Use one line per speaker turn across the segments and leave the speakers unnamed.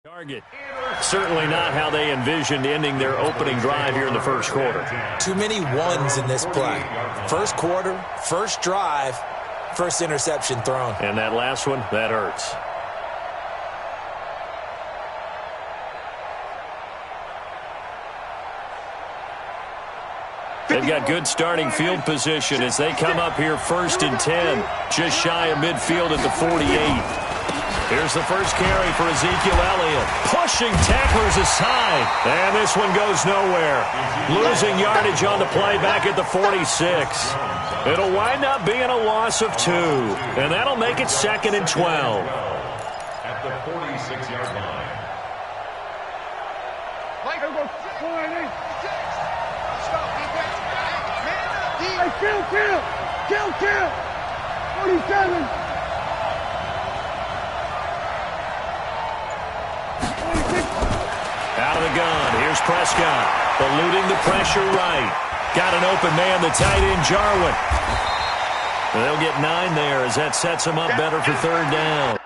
Target. Certainly not how they envisioned ending their opening drive here in the first quarter.
Too many ones in this play. First quarter, first drive, first interception thrown.
And that last one, that hurts. They've got good starting field position as they come up here 1st and 10, just shy of midfield at the 48. Here's the first carry for Ezekiel Elliott. Pushing tacklers aside. And this one goes nowhere. Losing yardage on the play back at the 46. It'll wind up being a loss of 2. And that'll make it 2nd and 12.
At the 46-yard line.
Kill! 47!
Out of the gun. Here's Prescott. Eluding the pressure right. Got an open man, the tight end, Jarwin. They'll get 9 there as that sets them up better for 3rd down.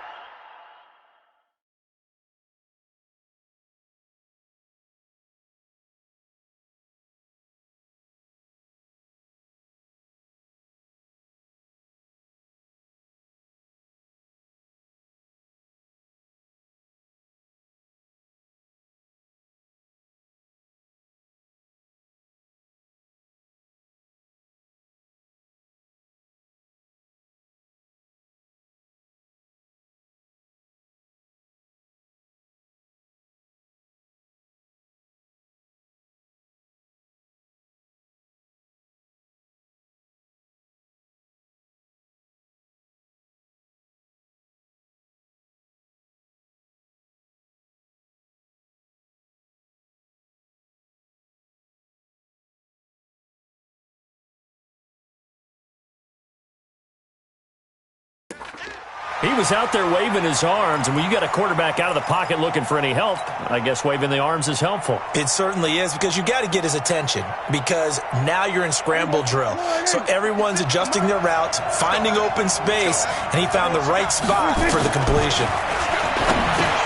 He was out there waving his arms, and when you got a quarterback out of the pocket looking for any help, I guess waving the arms is helpful.
It certainly is, because you got to get his attention, because now you're in scramble drill. So everyone's adjusting their routes, finding open space, and he found the right spot for the completion.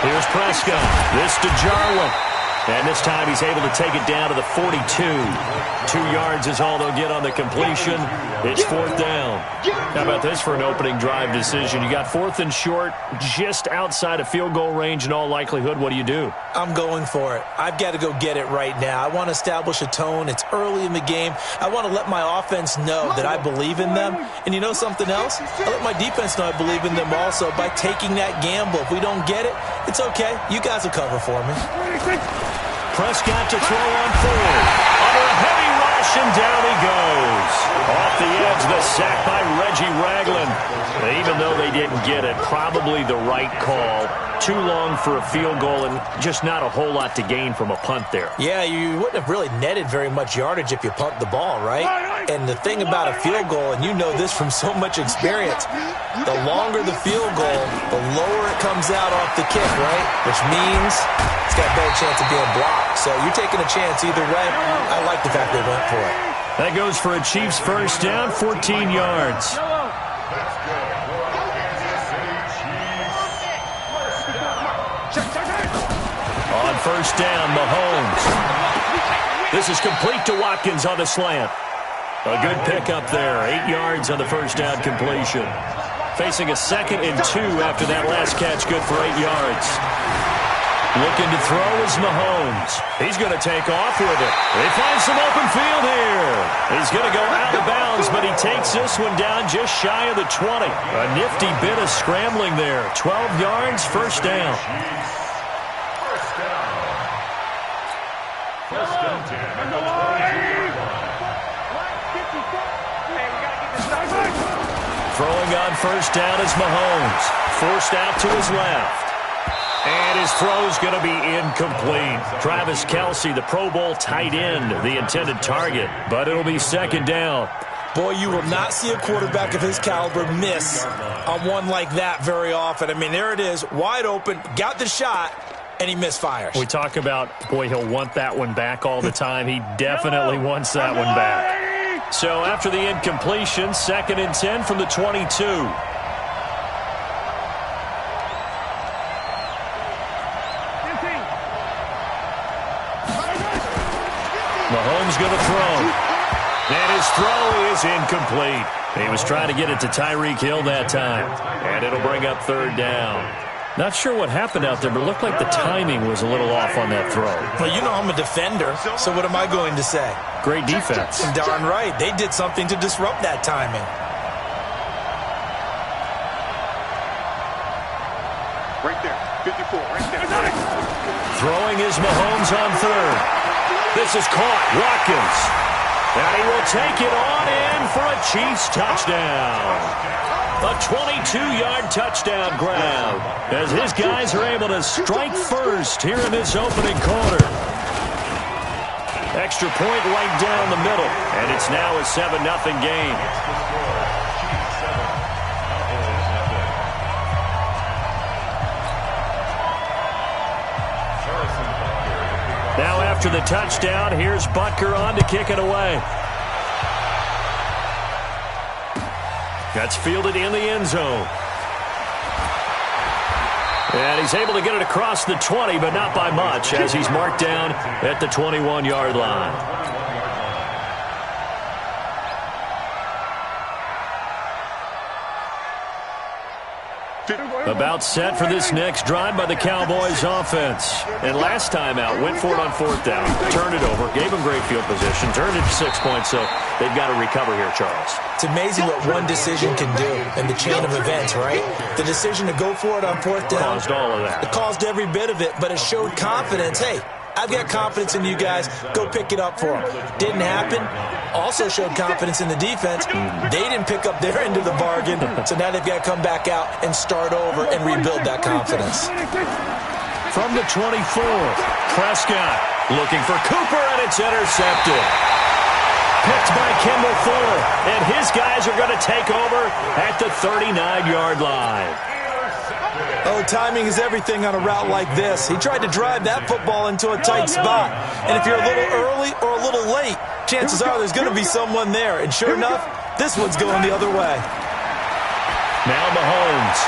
Here's Prescott. This to Jarwin. And this time he's able to take it down to the 42. 2 yards is all they'll get on the completion. It's 4th down. How about this for an opening drive decision? You got 4th and short, just outside of field goal range in all likelihood. What do?
I'm going for it. I've got to go get it right now. I want to establish a tone. It's early in the game. I want to let my offense know that I believe in them. And you know something else? I let my defense know I believe in them also by taking that gamble. If we don't get it, it's okay. You guys will cover for me.
Prescott to throw on 4th. Under a heavy rush, and down he goes. Off the edge, the sack by Reggie Ragland. Even though they didn't get it, probably the right call. Too long for a field goal and just not a whole lot to gain from a punt there.
Yeah, you wouldn't have really netted very much yardage if you punt the ball, right? And the thing about a field goal, and you know this from so much experience, the longer the field goal, the lower it comes out off the kick, right? Which means it's got a better chance of being blocked. So you're taking a chance either way. I like the fact they went for it.
That goes for a Chiefs first down, 14 yards. On first down, Mahomes. This is complete to Watkins on the slant. A good pickup there. 8 yards on the first down completion. Facing a 2nd and 2 after that last catch, good for 8 yards. Looking to throw is Mahomes. He's going to take off with it. They find some open field here. He's going to go out of bounds, but he takes this one down just shy of the 20. A nifty bit of scrambling there. 12 yards, first down. Throwing on first down is Mahomes. Forced out to his left. And his throw's going to be incomplete. Travis Kelce, the Pro Bowl tight end, the intended target. But it'll be 2nd down.
Boy, you will not see a quarterback of his caliber miss on one like that very often. I mean, there it is, wide open, got the shot, and he misfires.
We talk about, boy, he'll want that one back all the time. He definitely wants that one back. So after the incompletion, 2nd and 10 from the 22. He's going to throw. And his throw is incomplete. He was trying to get it to Tyreek Hill that time. And it'll bring up third down. Not sure what happened out there, but it looked like the timing was a little off on that throw.
Well, you know I'm a defender, so what am I going to say?
Great defense.
Darn right. They did something to disrupt that timing.
Right there. 54. Right there.
Throwing is Mahomes on third. This is caught. Watkins. And he will take it on in for a Chiefs touchdown. A 22-yard touchdown grab as his guys are able to strike first here in this opening quarter. Extra point right down the middle, and it's now a 7-0 game. Now after the touchdown, here's Butker on to kick it away. That's fielded in the end zone. And he's able to get it across the 20, but not by much, as he's marked down at the 21-yard line. About set for this next drive by the Cowboys offense. And last time out, went for it on fourth down, turned it over, gave them great field position, turned it to 6 points, so they've got to recover here, Charles.
It's amazing what one decision can do in the chain of events, right? The decision to go for it on fourth down.
Caused all of that.
It caused every bit of it, but it showed confidence. Hey, I've got confidence in you guys. Go pick it up for them. Didn't happen. Also showed confidence in the defense. They didn't pick up their end of the bargain, so now they've got to come back out and start over and rebuild that confidence.
From the 24, Prescott looking for Cooper, and it's intercepted. Picked by Kendall Fuller, and his guys are going to take over at the 39-yard line.
Oh, timing is everything on a route like this. He tried to drive that football into a tight spot. And if you're a little early or a little late, chances are there's going to be someone there. And sure enough, this one's going the other way.
Now Mahomes.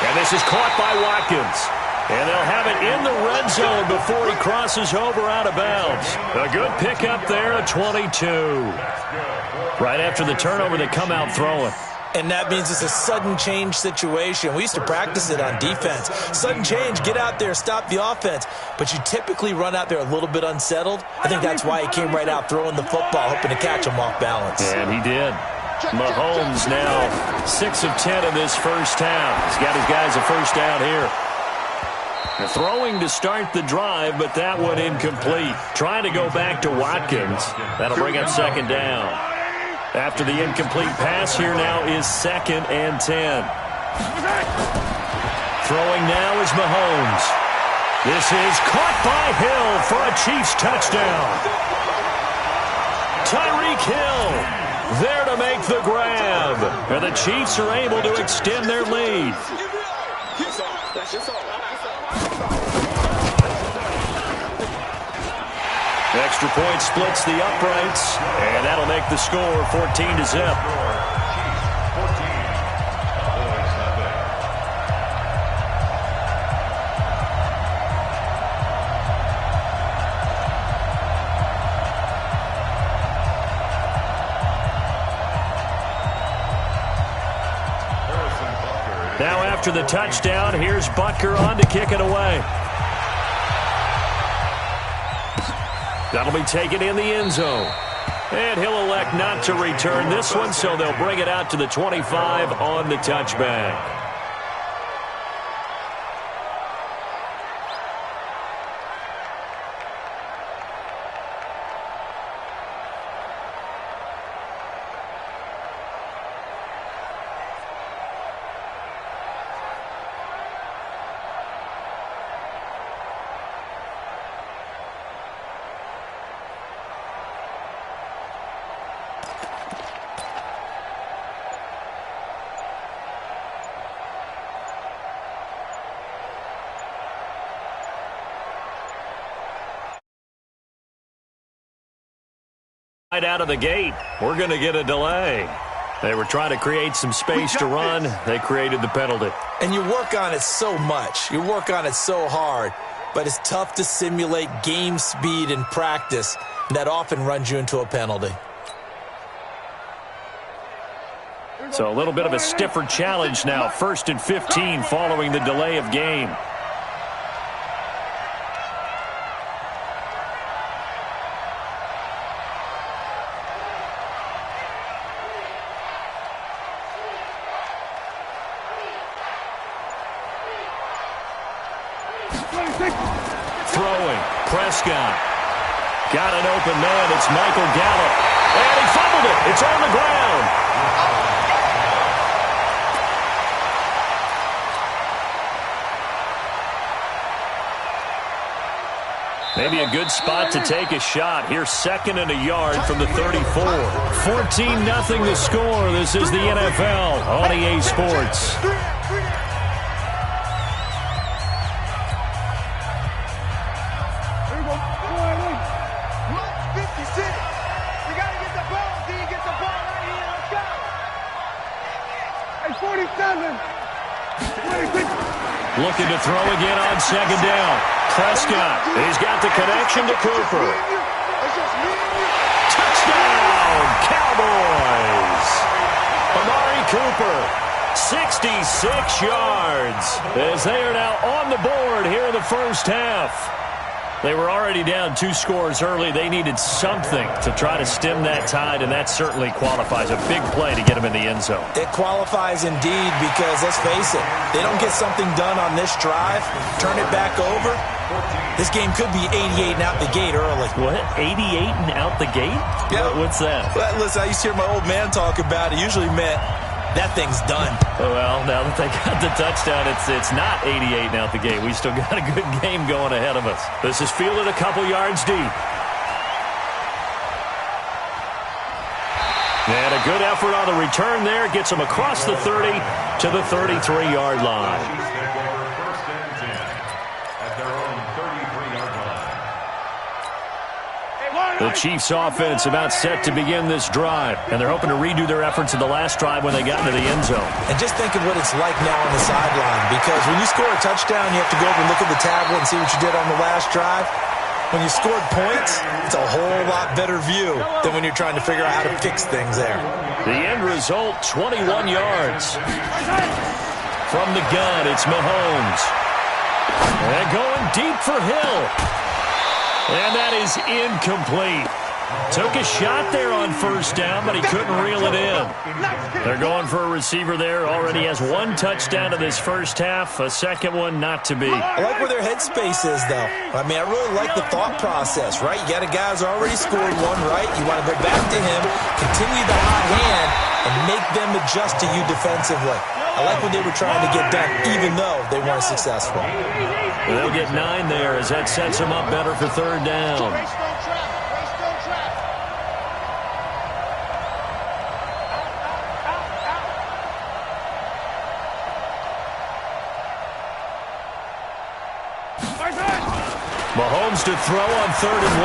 And this is caught by Watkins. And they'll have it in the red zone before he crosses over out of bounds. A good pickup there, a 22. Right after the turnover, they come out throwing.
And that means it's a sudden change situation. We used to practice it on defense. Sudden change, get out there, stop the offense. But you typically run out there a little bit unsettled. I think that's why he came right out throwing the football, hoping to catch him off balance.
And he did. Mahomes now 6 of 10 in this first half. He's got his guys a first down here. Throwing to start the drive, but that one incomplete. Trying to go back to Watkins. That'll bring up second down. After the incomplete pass, here now is 2nd and 10. Throwing now is Mahomes. This is caught by Hill for a Chiefs touchdown. Tyreek Hill there to make the grab. And the Chiefs are able to extend their lead. Extra point splits the uprights, and that'll make the score 14-0. Now after the touchdown, here's Butker on to kick it away. That'll be taken in the end zone. And he'll elect not to return this one, so they'll bring it out to the 25 on the touchback. Right out of the gate, we're going to get a delay. They were trying to create some space to run. They created the penalty.
And you work on it so much. You work on it so hard. But it's tough to simulate game speed in practice. and that often runs you into a penalty.
So a little bit of a stiffer challenge now. 1st and 15 following the delay of game. Throwing. Prescott. Got an open man. It's Michael Gallup. And he fumbled it. It's on the ground. Maybe a good spot to take a shot. Here's 2nd and a yard from the 34. 14-0 the score. This is the NFL on EA Sports. Looking to throw again on 2nd down. Prescott, he's got the connection to Cooper. Touchdown, Cowboys! Amari Cooper, 66 yards, as they are now on the board here in the first half. They were already down 2 scores early. They needed something to try to stem that tide, and that certainly qualifies. A big play to get them in the end zone.
It qualifies indeed because, let's face it, they don't get something done on this drive, turn it back over, this game could be 88 and out the gate early.
What? 88 and out the gate?
Yeah.
What's that?
Well, listen, I used to hear my old man talk about it. Usually meant that thing's done.
Well, now that they got the touchdown, it's not 88 and out the gate. We still got a good game going ahead of us. This is fielded a couple yards deep. And a good effort on the return there. Gets them across the 30 to the 33-yard line. The Chiefs offense about set to begin this drive, and they're hoping to redo their efforts in the last drive when they got into the end zone.
And just think of what it's like now on the sideline, because when you score a touchdown, you have to go over and look at the tablet and see what you did on the last drive. When you scored points, it's a whole lot better view than when you're trying to figure out how to fix things there.
The end result, 21 yards. From the gun, it's Mahomes. And going deep for Hill. And that is incomplete. Took a shot there on 1st down, but he couldn't reel it in. They're going for a receiver there. Already has 1 touchdown in this first half. A second one not to be.
I like where their headspace is, though. I mean, I really like the thought process, right? You got a guy who's already scored 1, right? You want to go back to him, continue the hot hand, and make them adjust to you defensively. I like what they were trying to get done, even though they weren't successful.
They'll get 9 there as that sets them up better for 3rd down. Mahomes to throw on 3rd and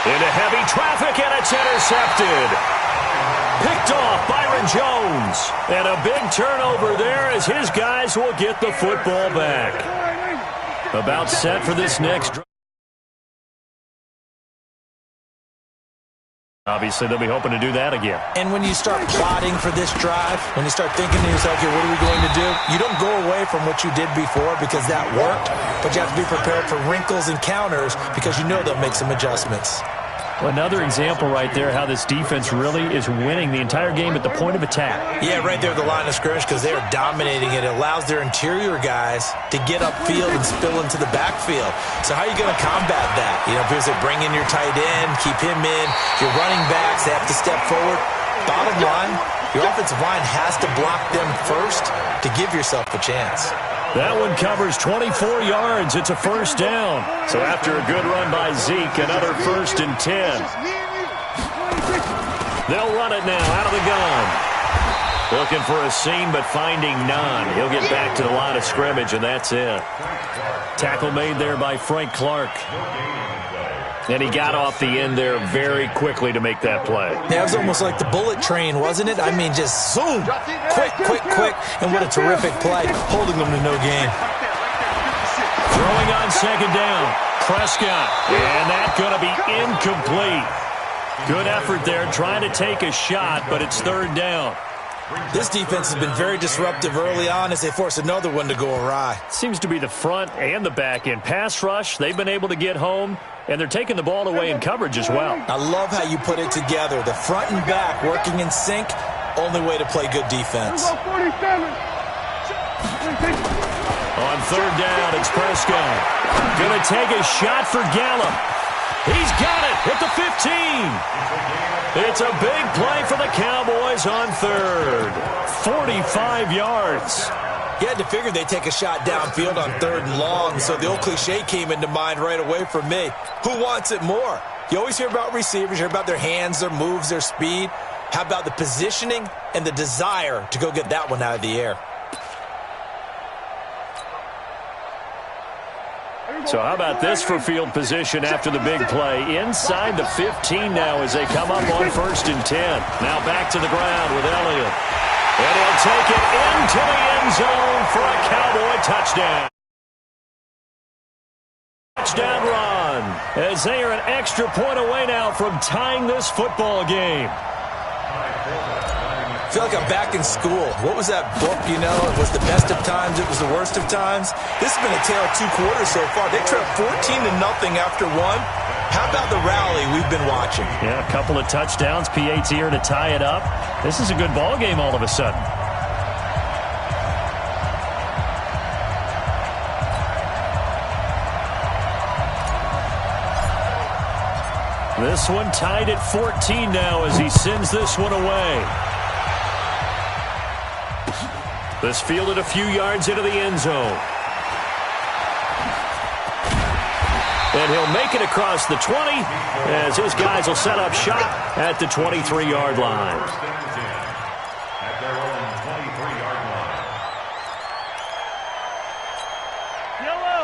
1. Into heavy traffic, and it's intercepted. Picked off Byron Jones. And a big turnover there as his guys will get the football back. About set for this next drive. Obviously, they'll be hoping to do that again.
And when you start plotting for this drive, when you start thinking to yourself, okay, what are we going to do? You don't go away from what you did before because that worked, but you have to be prepared for wrinkles and counters because you know they'll make some adjustments.
Well, another example right there how this defense really is winning the entire game at the point of attack.
Yeah, right there at the line of scrimmage because they are dominating it. It allows their interior guys to get upfield and spill into the backfield. So how are you going to combat that? You know, because they bring in your tight end, keep him in. Your running backs, they have to step forward. Bottom line, your offensive line has to block them first to give yourself a chance.
That one covers 24 yards. It's a 1st down. So after a good run by Zeke, another 1st and 10. They'll run it now out of the gun. Looking for a seam, but finding none. He'll get back to the line of scrimmage, and that's it. Tackle made there by Frank Clark. And he got off the end there very quickly to make that play.
Yeah, it was almost like the bullet train, wasn't it? I mean, just zoom, quick, quick, quick. And what a terrific play, holding them to no gain.
Throwing on 2nd down. Prescott. And that's going to be incomplete. Good effort there trying to take a shot, but it's third down.
This defense has been very disruptive early on as they force another one to go awry.
Seems to be the front and the back end. Pass rush, they've been able to get home, and they're taking the ball away in coverage as well.
I love how you put it together. The front and back working in sync, only way to play good defense.
On third down, it's Prescott. Going to take a shot for Gallup. He's got it at the 15. It's a big play for the Cowboys on third. 45 yards.
You had to figure they'd take a shot downfield on third and long, so the old cliche came into mind right away for me. Who wants it more? You always hear about receivers, you hear about their hands, their moves, their speed. How about the positioning and the desire to go get that one out of the air?
So how about this for field position after the big play? Inside the 15 now as they come up on 1st and 10. Now back to the ground with Elliott. And he'll take it into the end zone for a Cowboy touchdown. Touchdown run as they are an extra point away now from tying this football game.
I feel like I'm back in school. What was that book, you know? It was the best of times, it was the worst of times. This has been a tale of two quarters so far. They trailed 14-0 after one. How about the rally we've been watching?
Yeah, a couple of touchdowns, PAT here to tie it up. This is a good ball game all of a sudden. This one tied at 14 now as he sends this one away. This fielded a few yards into the end zone. And he'll make it across the 20 as his guys will set up shop at the 23-yard line.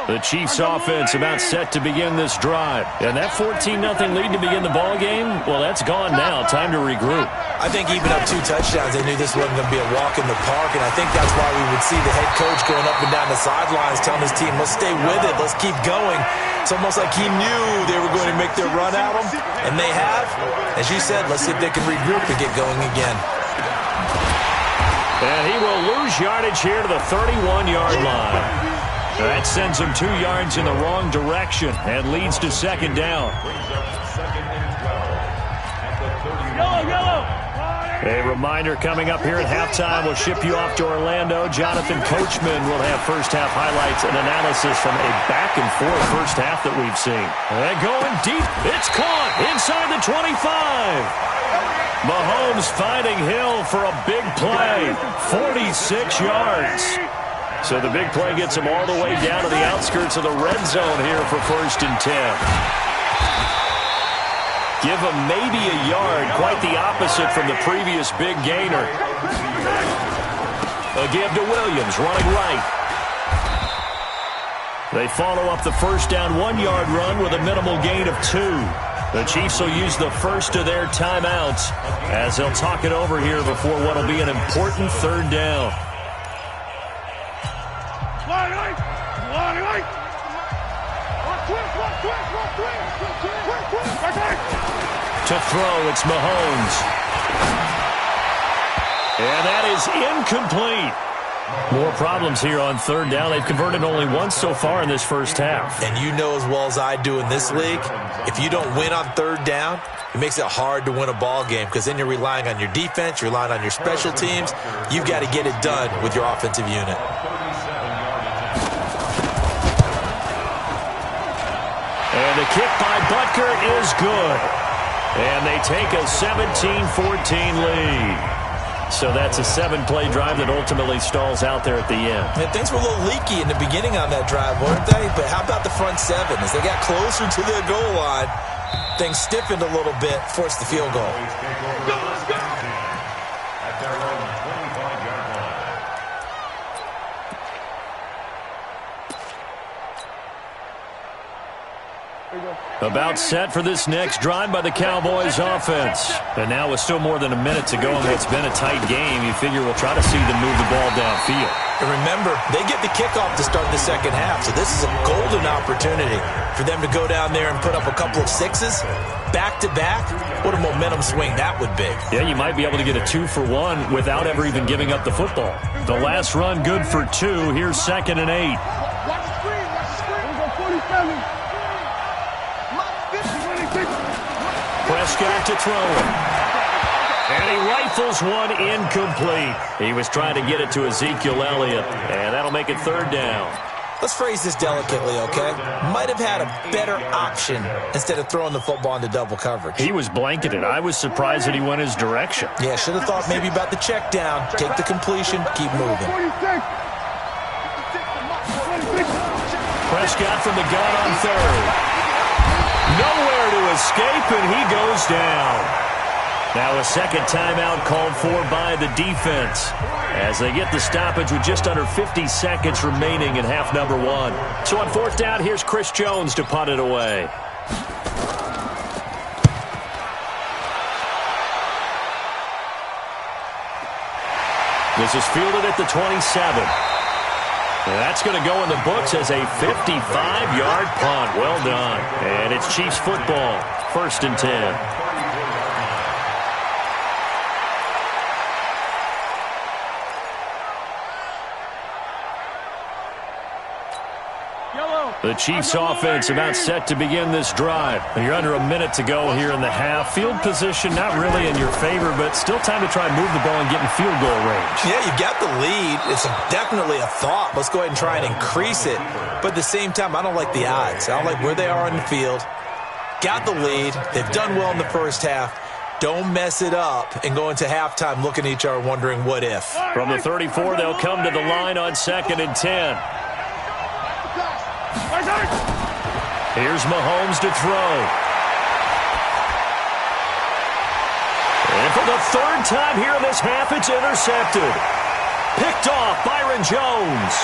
The Chiefs offense about set to begin this drive. And that 14-0 lead to begin the ball game, well, that's gone now. Time to regroup.
I think even up 2 touchdowns, they knew this wasn't going to be a walk in the park, and I think that's why we would see the head coach going up and down the sidelines telling his team, let's stay with it, let's keep going. It's almost like he knew they were going to make their run at him, and they have. As you said, let's see if they can regroup and get going again.
And he will lose yardage here to the 31-yard line. That sends him 2 yards in the wrong direction and leads to second down. A reminder coming up here at halftime. We'll ship you off to Orlando. Jonathan Coachman will have first-half highlights and analysis from a back-and-forth first half that we've seen. And going deep. It's caught inside the 25. Mahomes finding Hill for a big play. 46 yards. So the big play gets him all the way down to the outskirts of the red zone here for 1st and 10. Give him maybe a yard, quite the opposite from the previous big gainer. A give to Williams, running right. They follow up the first down 1-yard run with a minimal gain of 2. The Chiefs will use the first of their timeouts as they'll talk it over here before what will be an important third down. To throw, it's Mahomes. And that is incomplete. More problems here on third down. They've converted only once so far in this first half.
And you know as well as I do in this league, if you don't win on third down, it makes it hard to win a ball game because then you're relying on your defense, you're relying on your special teams. You've got to get it done with your offensive unit.
And the kick by Butker is good. And they take a 17-14 lead. So that's a 7-play drive that ultimately stalls out there at the end.
And things were a little leaky in the beginning on that drive, weren't they? But how about the front 7? As they got closer to the goal line, things stiffened a little bit, forced the field goal.
There you go.
About set for this next drive by the Cowboys offense. And now with still more than a minute to go in what's been a tight game, you figure we'll try to see them move the ball downfield.
And remember, they get the kickoff to start the second half, so this is a golden opportunity for them to go down there and put up a couple of sixes back-to-back. What a momentum swing that would be.
Yeah, you might be able to get a 2-for-1 without ever even giving up the football. The last run good for 2. Here's 2nd and 8. Prescott to throw it. And he rifles one incomplete. He was trying to get it to Ezekiel Elliott, and that'll make it 3rd down.
Let's phrase this delicately, okay? Might have had a better option instead of throwing the football into double coverage.
He was blanketed. I was surprised that he went his direction.
Yeah, should have thought maybe about the check down, take the completion, keep moving.
Prescott from the gun on 3rd. Nowhere to escape, and he goes down. Now a second timeout called for by the defense as they get the stoppage with just under 50 seconds remaining in half number 1. So on 4th down, here's Chris Jones to punt it away. This is fielded at the 27. And that's going to go in the books as a 55-yard punt. Well done. And it's Chiefs football. 1st and 10. The Chiefs offense about set to begin this drive. You're under a minute to go here in the half. Field position not really in your favor, but still time to try and move the ball and get in field goal range.
Yeah, you've got the lead. It's definitely a thought. Let's go ahead and try and increase it. But at the same time, I don't like the odds. I don't like where they are on the field. Got the lead. They've done well in the first half. Don't mess it up and go into halftime looking at each other wondering what if.
From the 34, they'll come to the line on 2nd and 10. Here's Mahomes to throw. And for the 3rd time here in this half, it's intercepted. Picked off Byron Jones.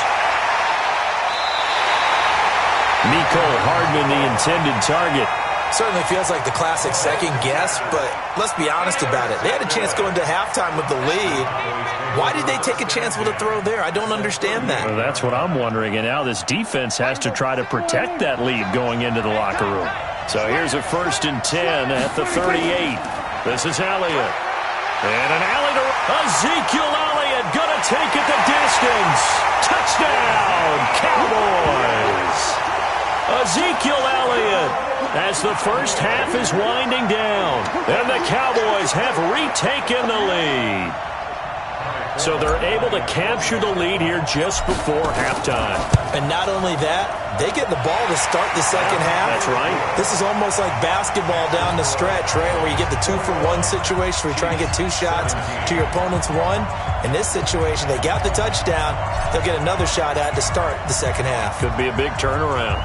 Mecole Hardman, the intended target.
Certainly feels like the classic second guess, but let's be honest about it. They had a chance going to halftime with the lead. Why did they take a chance with a throw there? I don't understand that.
Well, that's what I'm wondering. And now this defense has to try to protect that lead going into the locker room. So here's a 1st and 10 at the 38. This is Elliott. And an alley to Ezekiel Elliott going to take it the distance. Touchdown, Cowboys. Ezekiel Elliott as the first half is winding down. And the Cowboys have retaken the lead. So they're able to capture the lead here just before halftime.
And not only that, they get the ball to start the second half.
That's right.
This is almost like basketball down the stretch, right, where you get the 2-for-1 situation where you try and get 2 shots to your opponent's 1. In this situation, they got the touchdown. They'll get another shot at to start the second half.
Could be a big turnaround.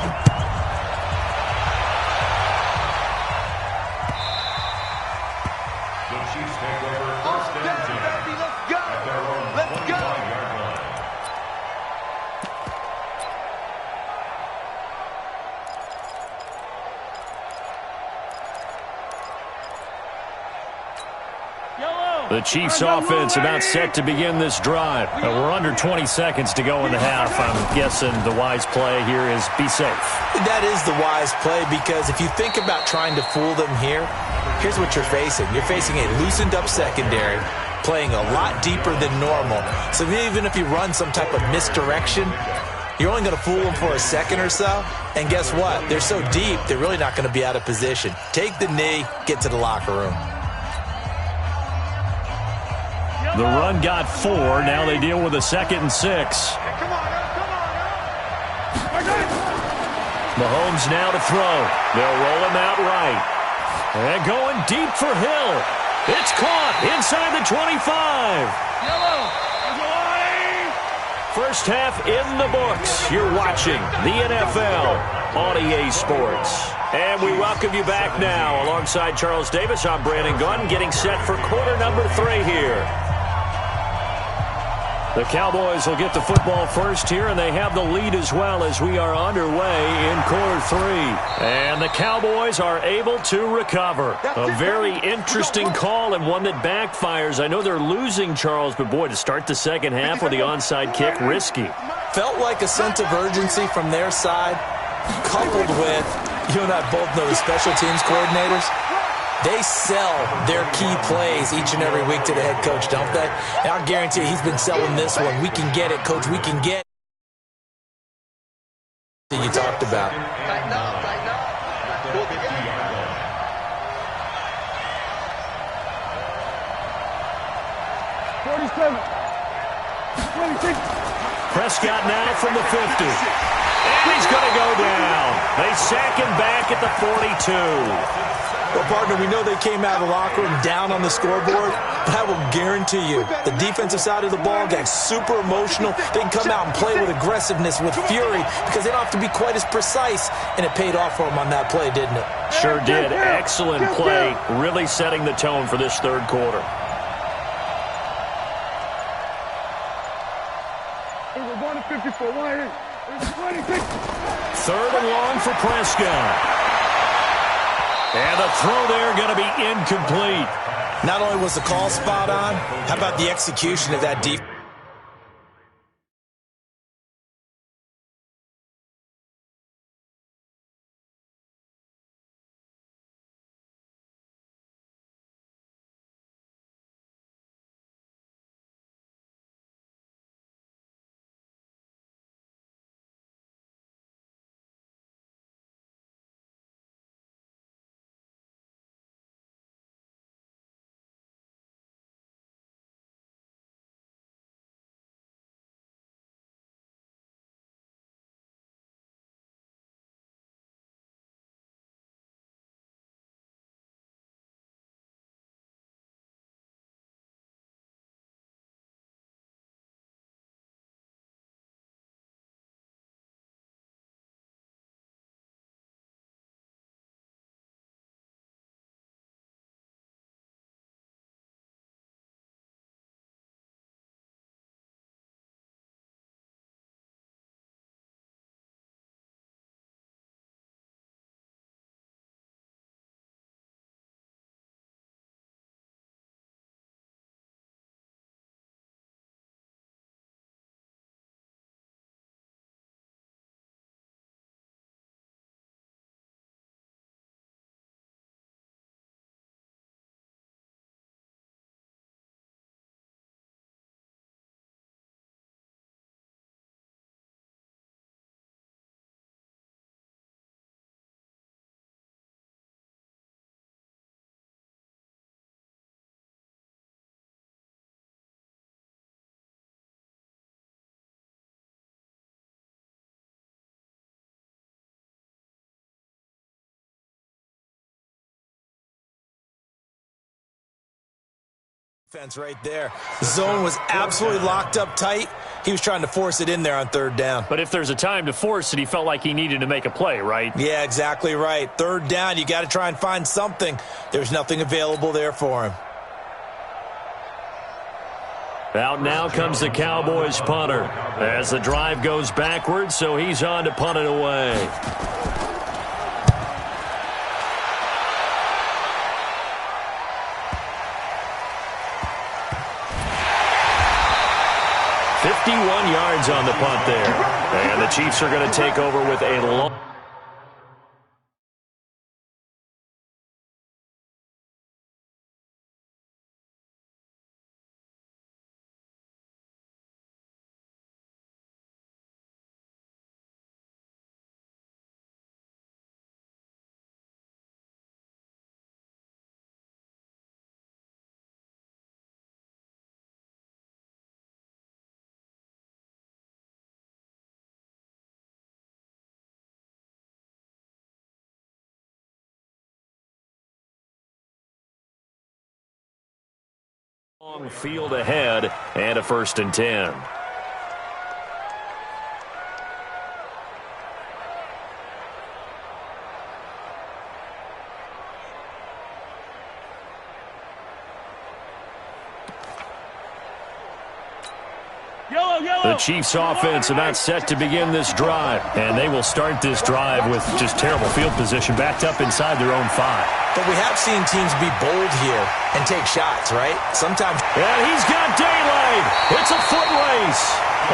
The Chiefs offense about set to begin this drive. We're under 20 seconds to go in the half. I'm guessing the wise play here is be safe.
That is the wise play because if you think about trying to fool them here, here's what you're facing. You're facing a loosened up secondary, playing a lot deeper than normal. So even if you run some type of misdirection, you're only going to fool them for a second or so. And guess what? They're so deep, they're really not going to be out of position. Take the knee, get to the locker room.
The run got 4. Now they deal with a 2nd and 6. Mahomes now to throw. They'll roll him out right. And going deep for Hill. It's caught inside the 25. First half in the books. You're watching the NFL on EA Sports. And we welcome you back now. Alongside Charles Davis, I'm Brandon Gunn, getting set for quarter number 3 here. The Cowboys will get the football first here, and they have the lead as well as we are underway in quarter 3. And the Cowboys are able to recover. A very interesting call and one that backfires. I know they're losing, Charles, but boy, to start the second half with the onside kick, risky.
Felt like a sense of urgency from their side, coupled with, you and I both know the special teams coordinators. They sell their key plays each and every week to the head coach, don't they? And I guarantee you he's been selling this one. We can get it, Coach. We can get it. You talked about.
Tighten up, tighten up. Pull together.
47. 26.
Prescott now from the 50. And he's going to go down. They sack him back at the 42.
Well, partner, we know they came out of the locker room down on the scoreboard, but I will guarantee you the defensive side of the ball got super emotional. They can come out and play with aggressiveness, with fury, because they don't have to be quite as precise, and it paid off for them on that play, didn't it?
Sure did. Excellent play, really setting the tone for this third quarter.
It was 1 to 54. 1 26.
Third and long for Prescott. And the throw there going to be incomplete.
Not only was the call spot on, how about the execution of that defense? Defense right there. The zone was absolutely locked up tight. He was trying to force it in there on third down.
But if there's a time to force it, he felt like he needed to make a play, right?
Yeah, exactly right. Third down, you got to try and find something. There's nothing available there for him.
Out now comes the Cowboys punter as the drive goes backwards, so he's on to punt it away. Yards on the punt there. And the Chiefs are going to take over with a long... Long field ahead and a 1st and 10. The Chiefs offense about set to begin this drive. And they will start this drive with just terrible field position, backed up inside their own 5.
But we have seen teams be bold here and take shots, right? Sometimes.
And he's got daylight. It's a foot race.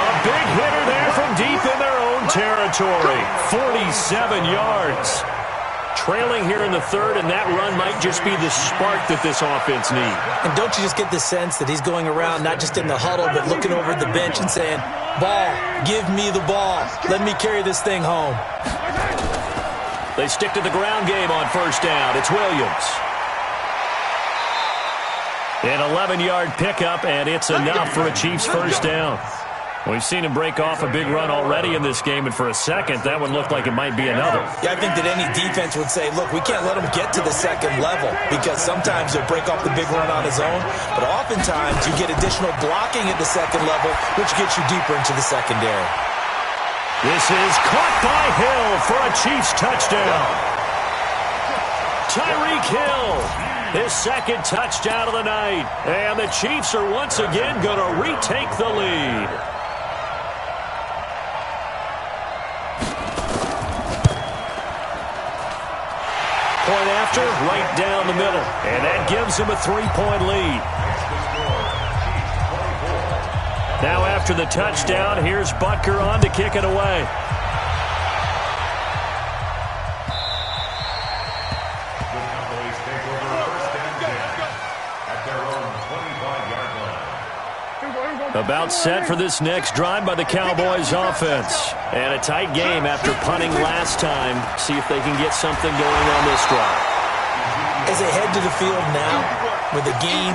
A big hitter there from deep in their own territory. 47 yards. Trailing here in the third, and that run might just be the spark that this offense needs.
And don't you just get the sense that he's going around not just in the huddle, but looking over at the bench and saying, ball, give me the ball. Let me carry this thing home.
They stick to the ground game on first down. It's Williams. An 11-yard pickup, and it's enough for a Chiefs first down. We've seen him break off a big run already in this game, and for a second, that one looked like it might be another.
Yeah, I think that any defense would say, look, we can't let him get to the second level, because sometimes he'll break off the big run on his own, but oftentimes you get additional blocking at the second level, which gets you deeper into the secondary.
This is caught by Hill for a Chiefs touchdown. Tyreek Hill, his second touchdown of the night, and the Chiefs are once again going to retake the lead. Point after, right down the middle. And that gives him a 3-point lead. Now after the touchdown, here's Butker on to kick it away. About set for this next drive by the Cowboys offense. And a tight game after punting last time. See if they can get something going on this drive.
As they head to the field now, with the game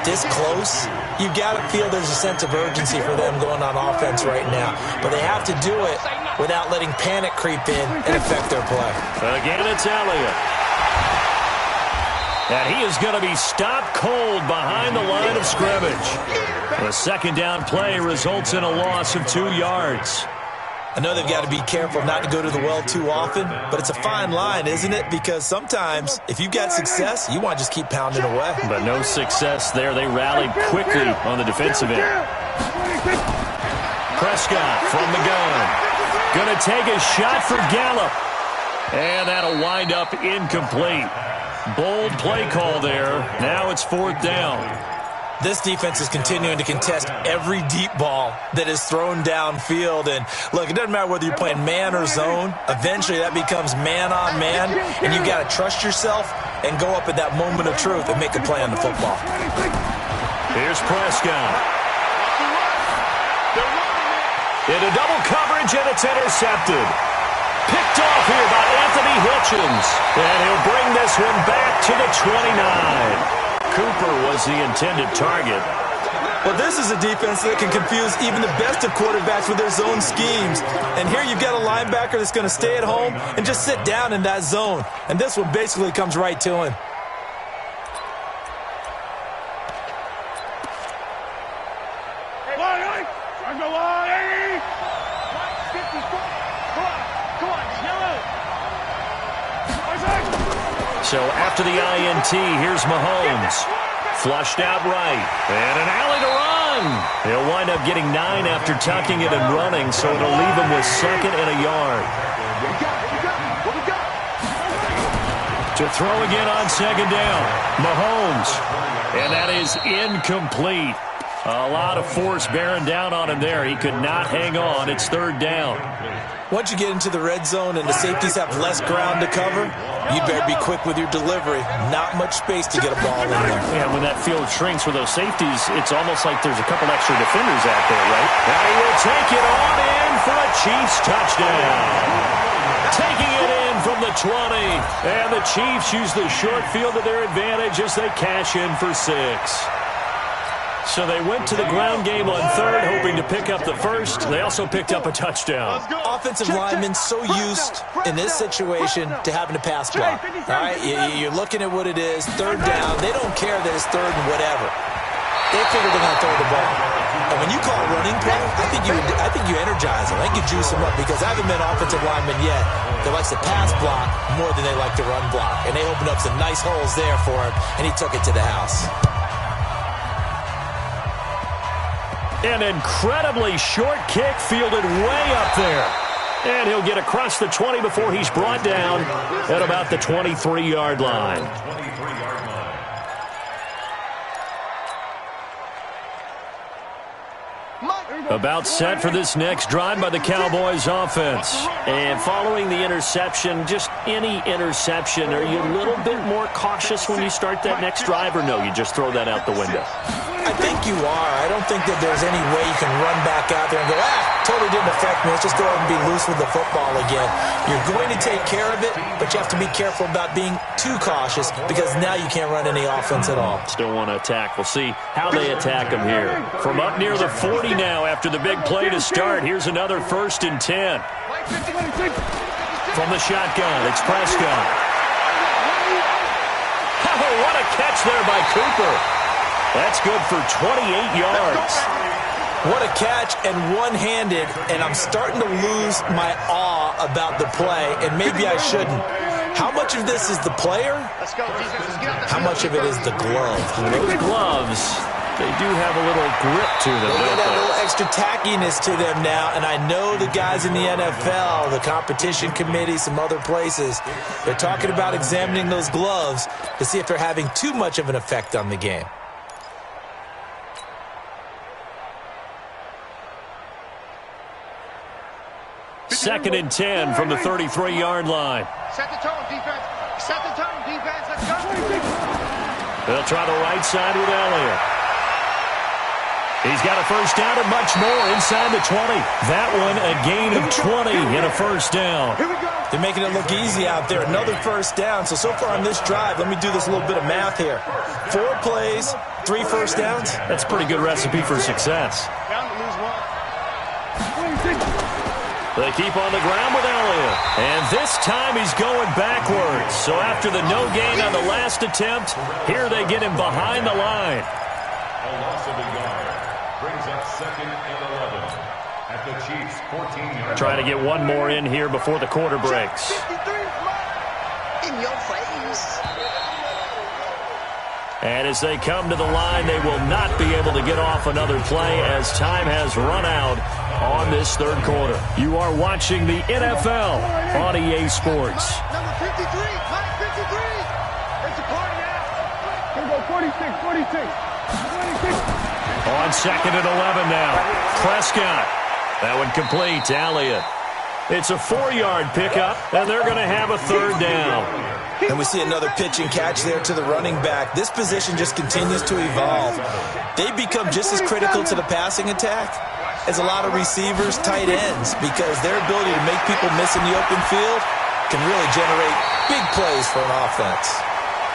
this close, you've got to feel there's a sense of urgency for them going on offense right now. But they have to do it without letting panic creep in and affect their play.
Again, it's Elliott. And he is going to be stopped cold behind the line of scrimmage. The second down play results in a loss of 2 yards.
I know they've got to be careful not to go to the well too often, but it's a fine line, isn't it? Because sometimes, if you've got success, you want to just keep pounding away.
But no success there. They rallied quickly on the defensive end. Prescott from the gun. Going to take a shot for Gallup. And that'll wind up incomplete. Bold play call there. Now it's 4th down.
This defense is continuing to contest every deep ball that is thrown downfield. And, look, it doesn't matter whether you're playing man or zone. Eventually, that becomes man-on-man, and you've got to trust yourself and go up at that moment of truth and make a play on the football.
Here's Prescott. Into double coverage, and it's intercepted. Picked off here by Anthony Hitchens. And he'll bring this one back to the 29. Cooper was the intended target.
Well, this is a defense that can confuse even the best of quarterbacks with their zone schemes. And here you've got a linebacker that's going to stay at home and just sit down in that zone. And this one basically comes right to him.
So after the INT, here's Mahomes. Flushed out right. And an alley to run. He'll wind up getting 9 after tucking it and running, so it'll leave him with 2nd and a yard. To throw again on 2nd down. Mahomes. And that is incomplete. A lot of force bearing down on him there. He could not hang on. It's 3rd down.
Once you get into the red zone and the safeties have less ground to cover, you'd better be quick with your delivery. Not much space to get a ball in there.
Yeah, when that field shrinks with those safeties, it's almost like there's a couple extra defenders out there, right? Now he will take it on in for a Chiefs touchdown. Taking it in from the 20. And the Chiefs use the short field to their advantage as they cash in for 6. So they went to the ground game on 3rd, hoping to pick up the 1st. They also picked up a touchdown.
Offensive linemen so used in this situation to having to pass block. All right, you're looking at what it is, 3rd down. They don't care that it's 3rd and whatever. They figure they're going to throw the ball. And when you call a running play, I think you energize them. I think you juice them up, because I haven't met an offensive lineman yet that likes to pass block more than they like to run block. And they opened up some nice holes there for him, and he took it to the house.
An incredibly short kick fielded way up there. And he'll get across the 20 before he's brought down at about the 23-yard line. About set for this next drive by the Cowboys offense. And following the interception, just any interception, are you a little bit more cautious when you start that next drive, or no, you just throw that out the window?
I think you are. I don't think that there's any way you can run back out there and go, totally didn't affect me. Let's just go ahead and be loose with the football again. You're going to take care of it, but you have to be careful about being too cautious because now you can't run any offense at all.
Still want to attack. We'll see how they attack him here. From up near the 40 now after the big play to start, here's another 1st and 10. From the shotgun, it's Prescott. Oh, what a catch there by Cooper. That's good for 28 yards.
What a catch, and one-handed, and I'm starting to lose my awe about the play, and maybe I shouldn't. How much of this is the player? How much of it is the glove?
Those gloves, they do have a little grip to them,
They
don't
got a
they?
little extra tackiness to them now, and I know the guys in the NFL, the competition committee, some other places, they're talking about examining those gloves to see if they're having too much of an effect on the game.
2nd and 10 from the 33-yard line.
Set the tone, defense. Set the tone, defense. Let's go.
They'll try the right side with Elliott. He's got a 1st down and much more inside the 20. That one a gain of 20 and a 1st down.
Here we go.
They're making it look easy out there. Another 1st down. So far on this drive, let me do this little bit of math here. 4 plays, 3 1st downs.
That's a pretty good recipe for success.
Down to lose 1.
They keep on the ground with Elliott. And this time he's going backwards. So after the no gain on the last attempt, here they get him behind the line.
A loss of a yard brings up 2nd and 11 at the Chiefs' 14-yard.
Trying to get one more in here before the quarter breaks.
53, in your face.
And as they come to the line, they will not be able to get off another play as time has run out on this 3rd quarter. You are watching the NFL on EA Sports.
Number 53, Mike 53. It's a party now.
Here we go, 46, 46. 26.
On 2nd and 11 now. Prescott. That one complete to Elliott. It's a 4-yard pickup, and they're going to have a 3rd down.
And we see another pitch and catch there to the running back. This position just continues to evolve. They become just as critical to the passing attack as a lot of receivers, tight ends, because their ability to make people miss in the open field can really generate big plays for an offense.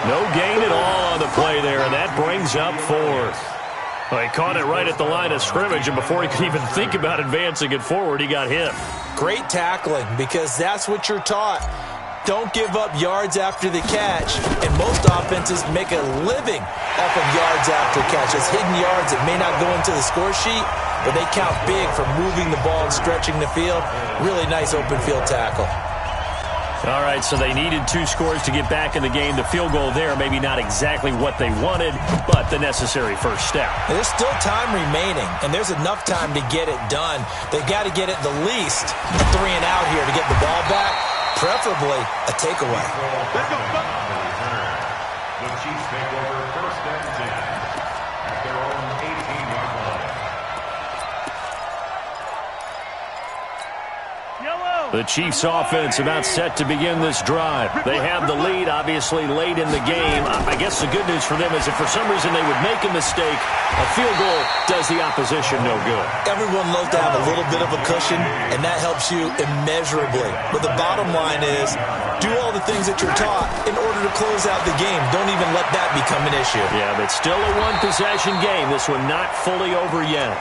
No gain at all on the play there, and that brings up 4th. Well, he caught it right at the line of scrimmage, and before he could even think about advancing it forward, he got hit.
Great tackling, because that's what you're taught. Don't give up yards after the catch, and most offenses make a living off of yards after catch. It's hidden yards that may not go into the score sheet, but they count big for moving the ball and stretching the field. Really nice open field tackle.
All right, so they needed 2 scores to get back in the game. The field goal there, maybe not exactly what they wanted, but the necessary 1st step.
There's still time remaining, and there's enough time to get it done. They've got to get at the least a 3 and out here to get the ball back, preferably a takeaway.
The Chiefs take over 1st and 10 at their own 18-yard line.
The Chiefs offense about set to begin this drive. They have the lead, obviously, late in the game. I guess the good news for them is if for some reason they would make a mistake, a field goal does the opposition no good.
Everyone loves to have a little bit of a cushion, and that helps you immeasurably. But the bottom line is, do all the things that you're taught in order to close out the game. Don't even let that become an issue.
Yeah, but still a one-possession game. This one not fully over yet.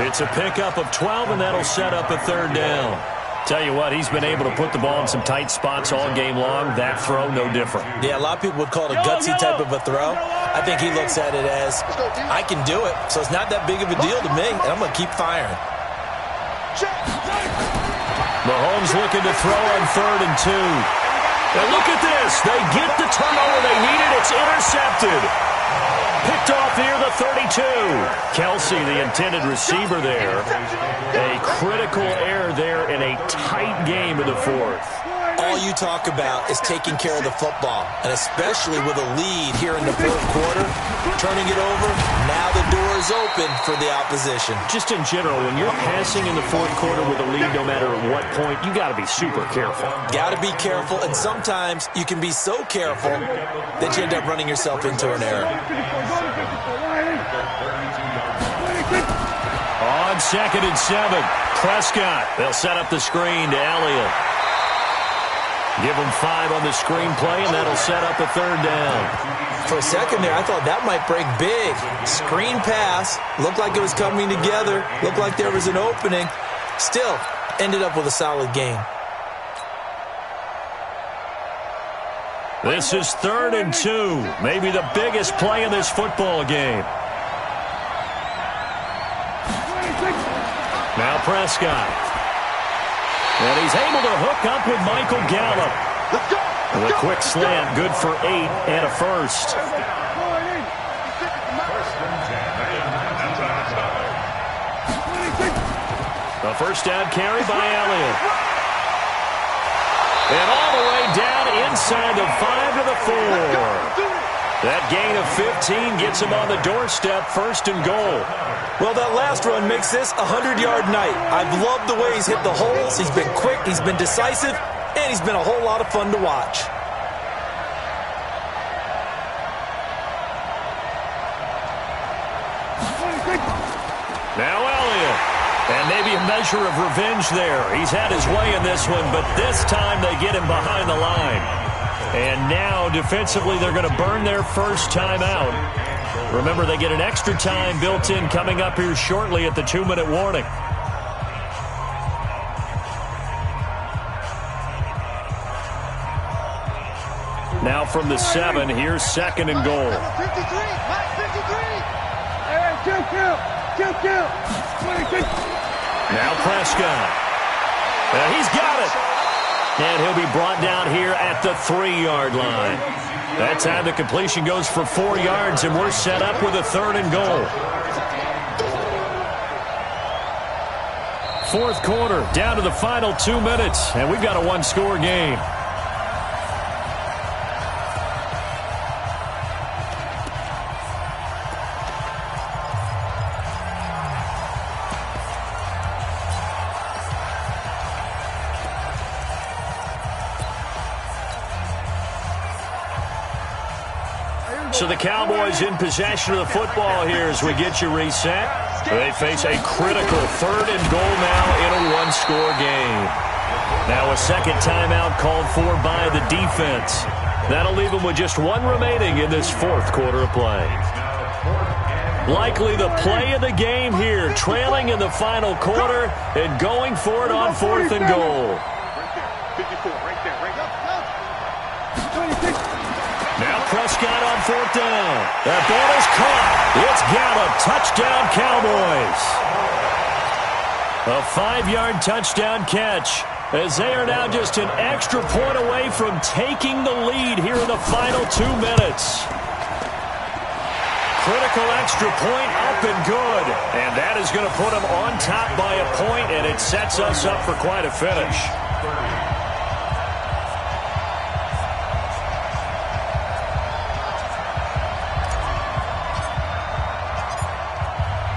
It's a pickup of 12, and that'll set up a 3rd down. Tell you what, he's been able to put the ball in some tight spots all game long. That throw, no different.
Yeah, a lot of people would call it a gutsy type of a throw. I think he looks at it as, I can do it, so it's not that big of a deal to me, and I'm going to keep firing.
Mahomes looking to throw on 3rd and 2. And look at this. They get the turnover they needed. It's intercepted. Picked off near the 32. Kelsey, the intended receiver there. A critical error there in a tight game in the fourth.
All you talk about is taking care of the football, and especially with a lead here in the fourth quarter, turning it over, now the door is open for the opposition.
Just in general, when you're passing in the fourth quarter with a lead, no matter at what point, you got to be super careful.
Got to be careful, and sometimes you can be so careful that you end up running yourself into an error.
On 2nd and 7, Prescott. They'll set up the screen to Elliott. Give him 5 on the screenplay, and that'll set up a 3rd down.
For a second there, I thought that might break big. Screen pass. Looked like it was coming together. Looked like there was an opening. Still, ended up with a solid game.
This is 3rd and 2. Maybe the biggest play in this football game. Now Prescott. And he's able to hook up with Michael Gallup. And a quick slant, good for 8 and a first. A first down carry by Elliott. And all the way down inside the 5 to the 4. That gain of 15 gets him on the doorstep, 1st and goal.
Well, that last run makes this a 100-yard night. I've loved the way he's hit the holes. He's been quick, he's been decisive, and he's been a whole lot of fun to watch.
Now Elliott. And maybe a measure of revenge there. He's had his way in this one, but this time they get him behind the line. And now, defensively, they're going to burn their first time out. Remember, they get an extra time built in coming up here shortly at the 2-minute warning. Now from the 7, here's 2nd and goal.
53, Mike 53. Hey, kill. 26.
Now Prescott. He's got it. And he'll be brought down here at the 3-yard line. That time the completion goes for 4 yards, and we're set up with a 3rd and goal. 4th quarter, down to the final 2 minutes, and we've got a 1-score game. So the Cowboys in possession of the football here as we get you reset. They face a critical 3rd and goal now in a 1-score game. Now a second timeout called for by the defense. That'll leave them with just 1 remaining in this 4th quarter of play. Likely the play of the game here, trailing in the final quarter and going for it on 4th and goal.
54, right there.
Now Prescott on 4th down. That ball is caught. It's Gallup. Touchdown, Cowboys. A 5-yard touchdown catch as they are now just an extra point away from taking the lead here in the final 2 minutes. Critical extra point up and good. And that is going to put them on top by a point, and it sets us up for quite a finish.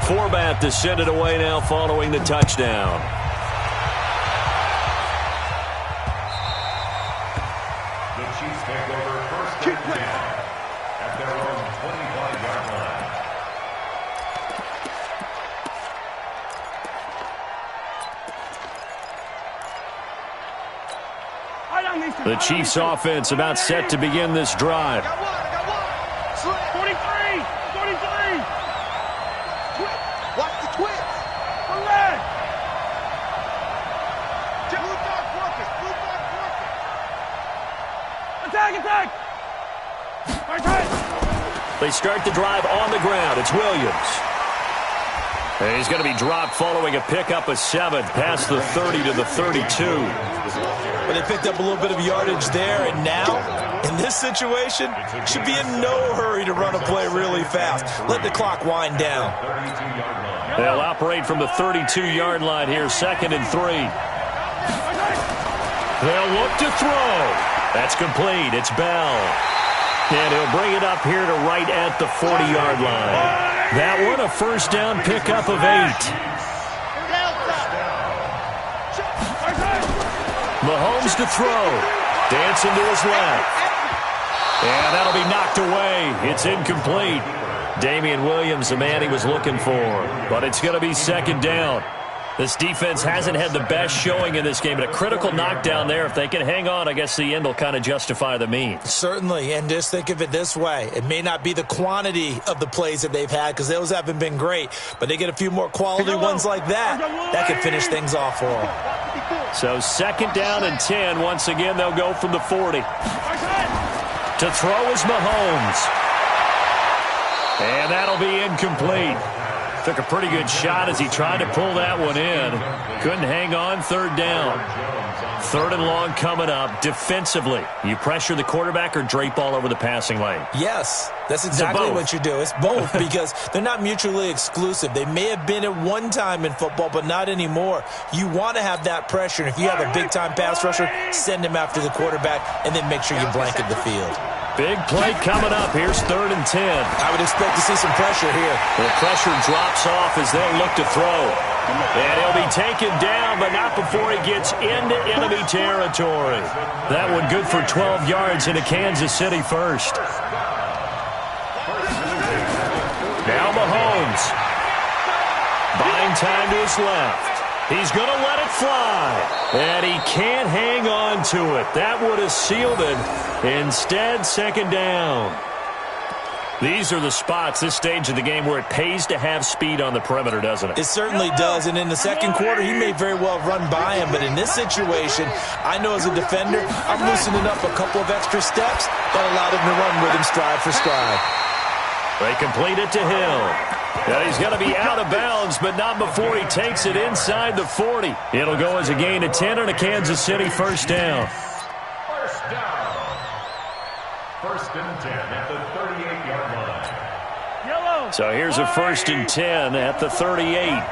Forbat to send it away now following the touchdown.
The Chiefs take over 1st and 10 at their own 25-yard line.
The Chiefs offense about set to begin this drive.
I got one. 43. Watch the twist. Blue dog working. Attack.
They start the drive on the ground. It's Williams. And he's going to be dropped following a pickup of 7 past the 30 to the 32.
But they picked up a little bit of yardage there, and now In this situation, should be in no hurry to run a play really fast. Let the clock wind down.
They'll operate from the 32-yard line here, 2nd and 3. They'll look to throw. That's complete. It's Bell. And he'll bring it up here to right at the 40-yard line. That one, a first down pickup of 8. Mahomes to throw. Dancing to his left. And that'll be knocked away. It's incomplete. Damian Williams, the man he was looking for. But it's going to be 2nd down. This defense hasn't had the best showing in this game, but a critical knockdown there. If they can hang on, I guess the end will kind of justify the means.
Certainly, and just think of it this way. It may not be the quantity of the plays that they've had because those haven't been great, but they get a few more quality ones like that. That could finish things off for them.
So 2nd down and 10. Once again, they'll go from the 40. To throw is Mahomes. And that'll be incomplete. Took a pretty good shot as he tried to pull that one in. Couldn't hang on. 3rd down. 3rd and long coming up. Defensively, you pressure the quarterback or drape all over the passing lane?
Yes, that's exactly what you do. It's both because they're not mutually exclusive. They may have been at one time in football, but not anymore. You want to have that pressure, and if you have a big-time pass rusher, send him after the quarterback, and then make sure you blanket the field.
Big play coming up. Here's 3rd and 10.
I would expect to see some pressure here.
The pressure drops off as they'll look to throw. And he'll be taken down, but not before he gets into enemy territory. That one good for 12 yards into Kansas City first. Now Mahomes. Buying time to his left. He's going to let it fly. And he can't hang on to it. That would have sealed it. Instead, 2nd down. These are the spots, this stage of the game, where it pays to have speed on the perimeter, doesn't it?
It certainly does. And in the 2nd quarter, he may very well run by him. But in this situation, I know as a defender, I'm loosening up a couple of extra steps that allowed him to run with him stride for stride.
They complete it to Hill. And he's going to be out of bounds, but not before he takes it inside the 40. It'll go as a gain of 10 and a Kansas City 1st down.
First down. 1st and 10 at the 38-yard line.
Yellow.
So here's a 1st and 10 at the 38.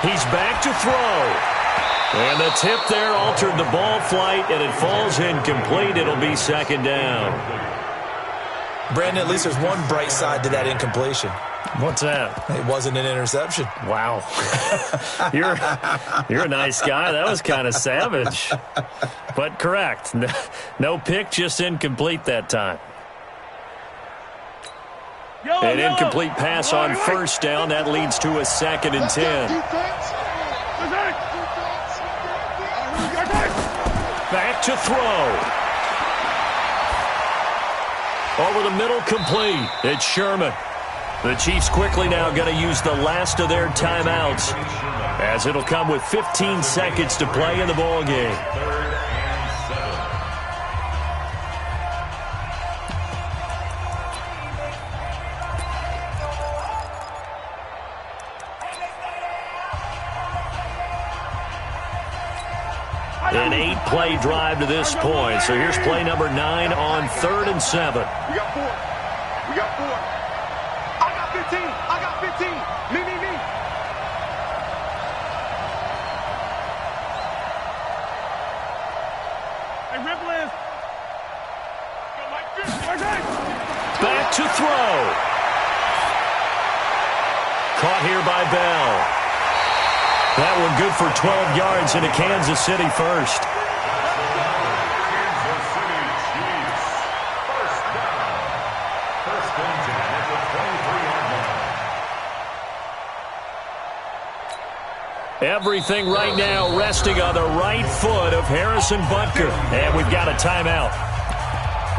He's back to throw. And the tip there altered the ball flight, and it falls incomplete. It'll be 2nd down.
Brandon, at least there's one bright side to that incompletion.
What's that?
It wasn't an interception.
Wow. You're a nice guy. That was kind of savage. But correct. No pick, just incomplete that time. An incomplete pass on 1st down. That leads to a 2nd and 10. Back to throw. Over the middle, complete. It's Sherman. The Chiefs quickly now going to use the last of their timeouts, as it'll come with 15 seconds to play in the ball game.
3rd and 7.
An 8-play drive to this point. So here's play number 9 on 3rd and 7.
We got 4. We got 4. I got 15. I got 15. Me. Hey, Ripley.
Back to throw. Caught here by Bell. That one good for 12 yards into Kansas City first.
Kansas City Chiefs. First down. 1st and 10 at the 23-yard line.
Everything right now resting on the right foot of Harrison Butker. And we've got a timeout.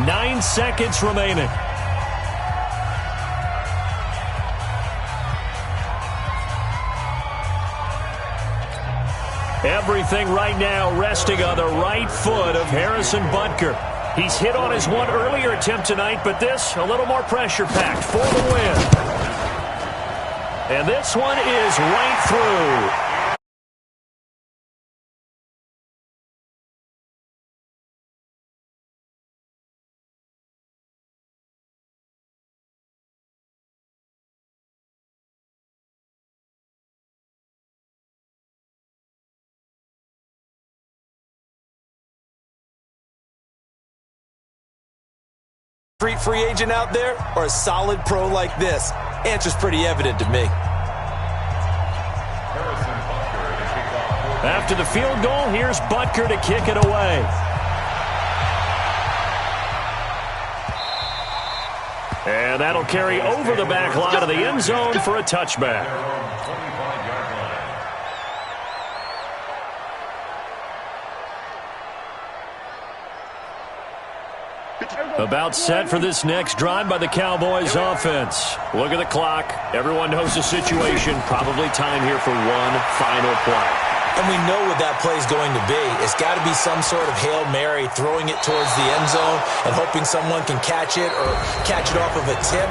9 seconds remaining. Everything right now resting on the right foot of Harrison Butker. He's hit on his one earlier attempt tonight, but this, a little more pressure-packed for the win. And this one is right through.
Street free agent out there or a solid pro like this? Answer's pretty evident to me.
After the field goal, here's Butker to kick it away. And that'll carry over the back line of the end zone for a touchback. About set for this next drive by the Cowboys offense. Look at the clock. Everyone knows the situation. Probably time here for one final play.
And we know what that play is going to be. It's got to be some sort of Hail Mary, throwing it towards the end zone and hoping someone can catch it or catch it off of a tip.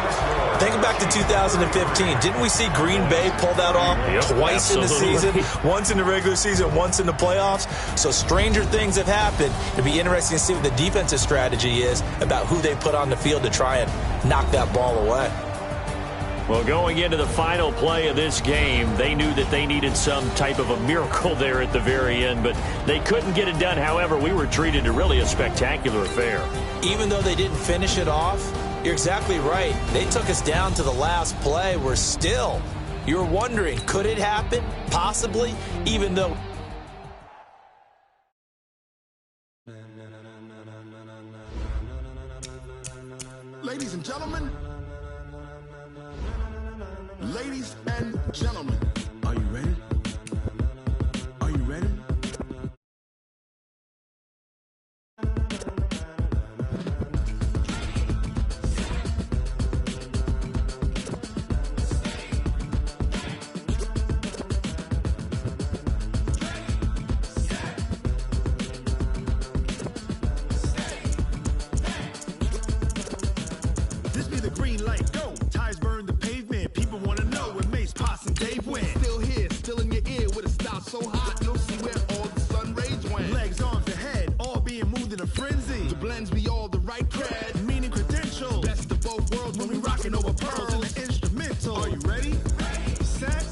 Think back to 2015. Didn't we see Green Bay pull that off twice in the season? Once in the regular season, once in the playoffs. So stranger things have happened. It'll be interesting to see what the defensive strategy is about who they put on the field to try and knock that ball away.
Well, going into the final play of this game, they knew that they needed some type of a miracle there at the very end, but they couldn't get it done. However, we were treated to really a spectacular affair.
Even though they didn't finish it off, you're exactly right. They took us down to the last play. We're still, you're wondering, could it happen? Possibly, even though...
Ladies and gentlemen, are you ready? Are you ready? This be the green light, go! Tires burn the pavement, people want to know when Mace, Potts, and Dave win. Still here, still in your ear with a stop so hot, you'll see where all the sun rays went. Legs, arms, the head, all being moved in a frenzy. The blends be all the right cred, meaning credentials. Best of both worlds when we rockin' over pearls in the instrumental. Are you ready? Set,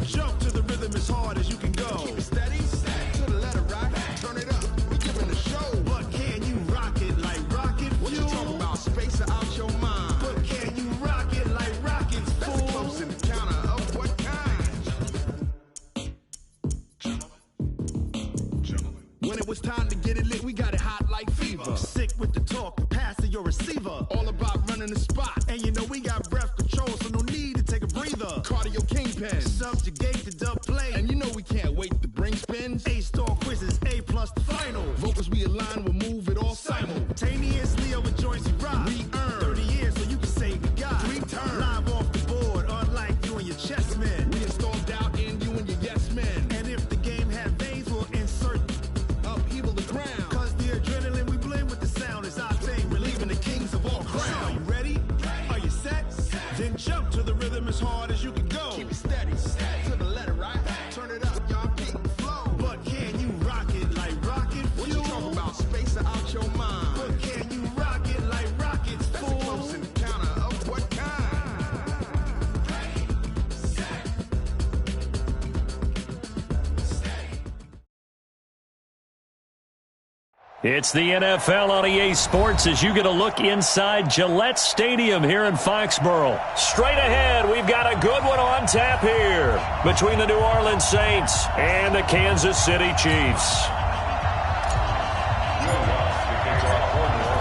jump to the rhythm as hard as you can go. Keep it steady, to the letter rock, turn it up, we giving a show. But can you rock it like rocket fuel? What you talking about, space or out your mind? But can you rock it like rockets, fool? That's close in the counter of what kind? When it was time to get it lit, we got it hot like fever. Sick with the talk, pass to your receiver. All about running the spot. And you know we got breath control, so no need to take a breather. Cardio kingpin, subjugate the dub play. And you know we can't wait to bring spins. A-star quizzes, A+ the final. Vocals we align, we'll move it all simultaneously over joints we rock. We earn 30 years so you can say we got 3 turns. Live off the board, unlike you and your chess men. We install doubt in you and your yes men. And if the game had veins, we'll insert upheaval the ground. Cause the adrenaline we blend with the sound is our thing. Relieving the kings of all crowns. Are you ready? Are you set? Then jump to the rhythm as hard as you can go. Keep it steady, to the letter right. Turn it up, y'all beat the flow. But can you rock it like rocket fuel? What you talking about, space or out your mind? But can you rock it like rockets, fool? That's close in the counter of what kind?
It's the NFL on EA Sports as you get a look inside Gillette Stadium here in Foxborough. Straight ahead, we've got a good one on tap here between the New Orleans Saints and the Kansas City Chiefs.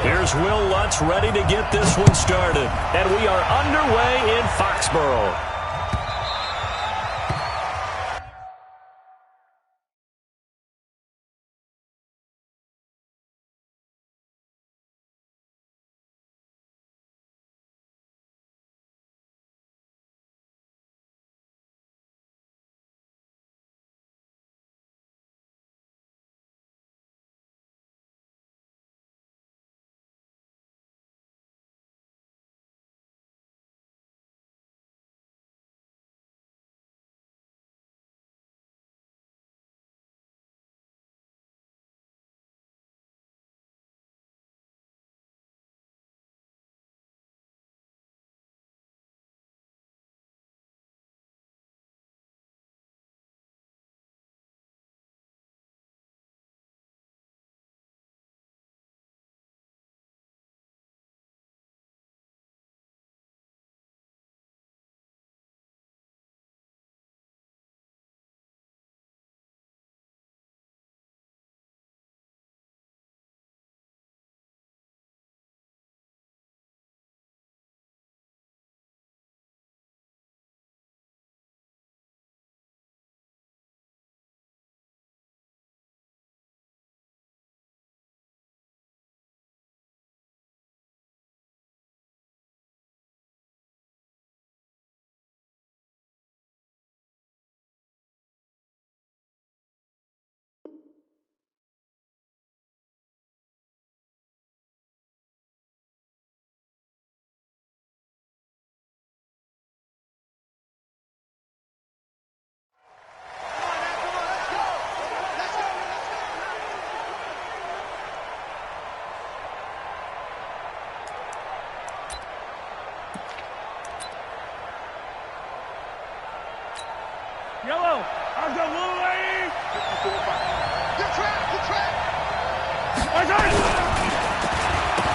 Here's Will Lutz ready to get this one started. And we are underway in Foxborough.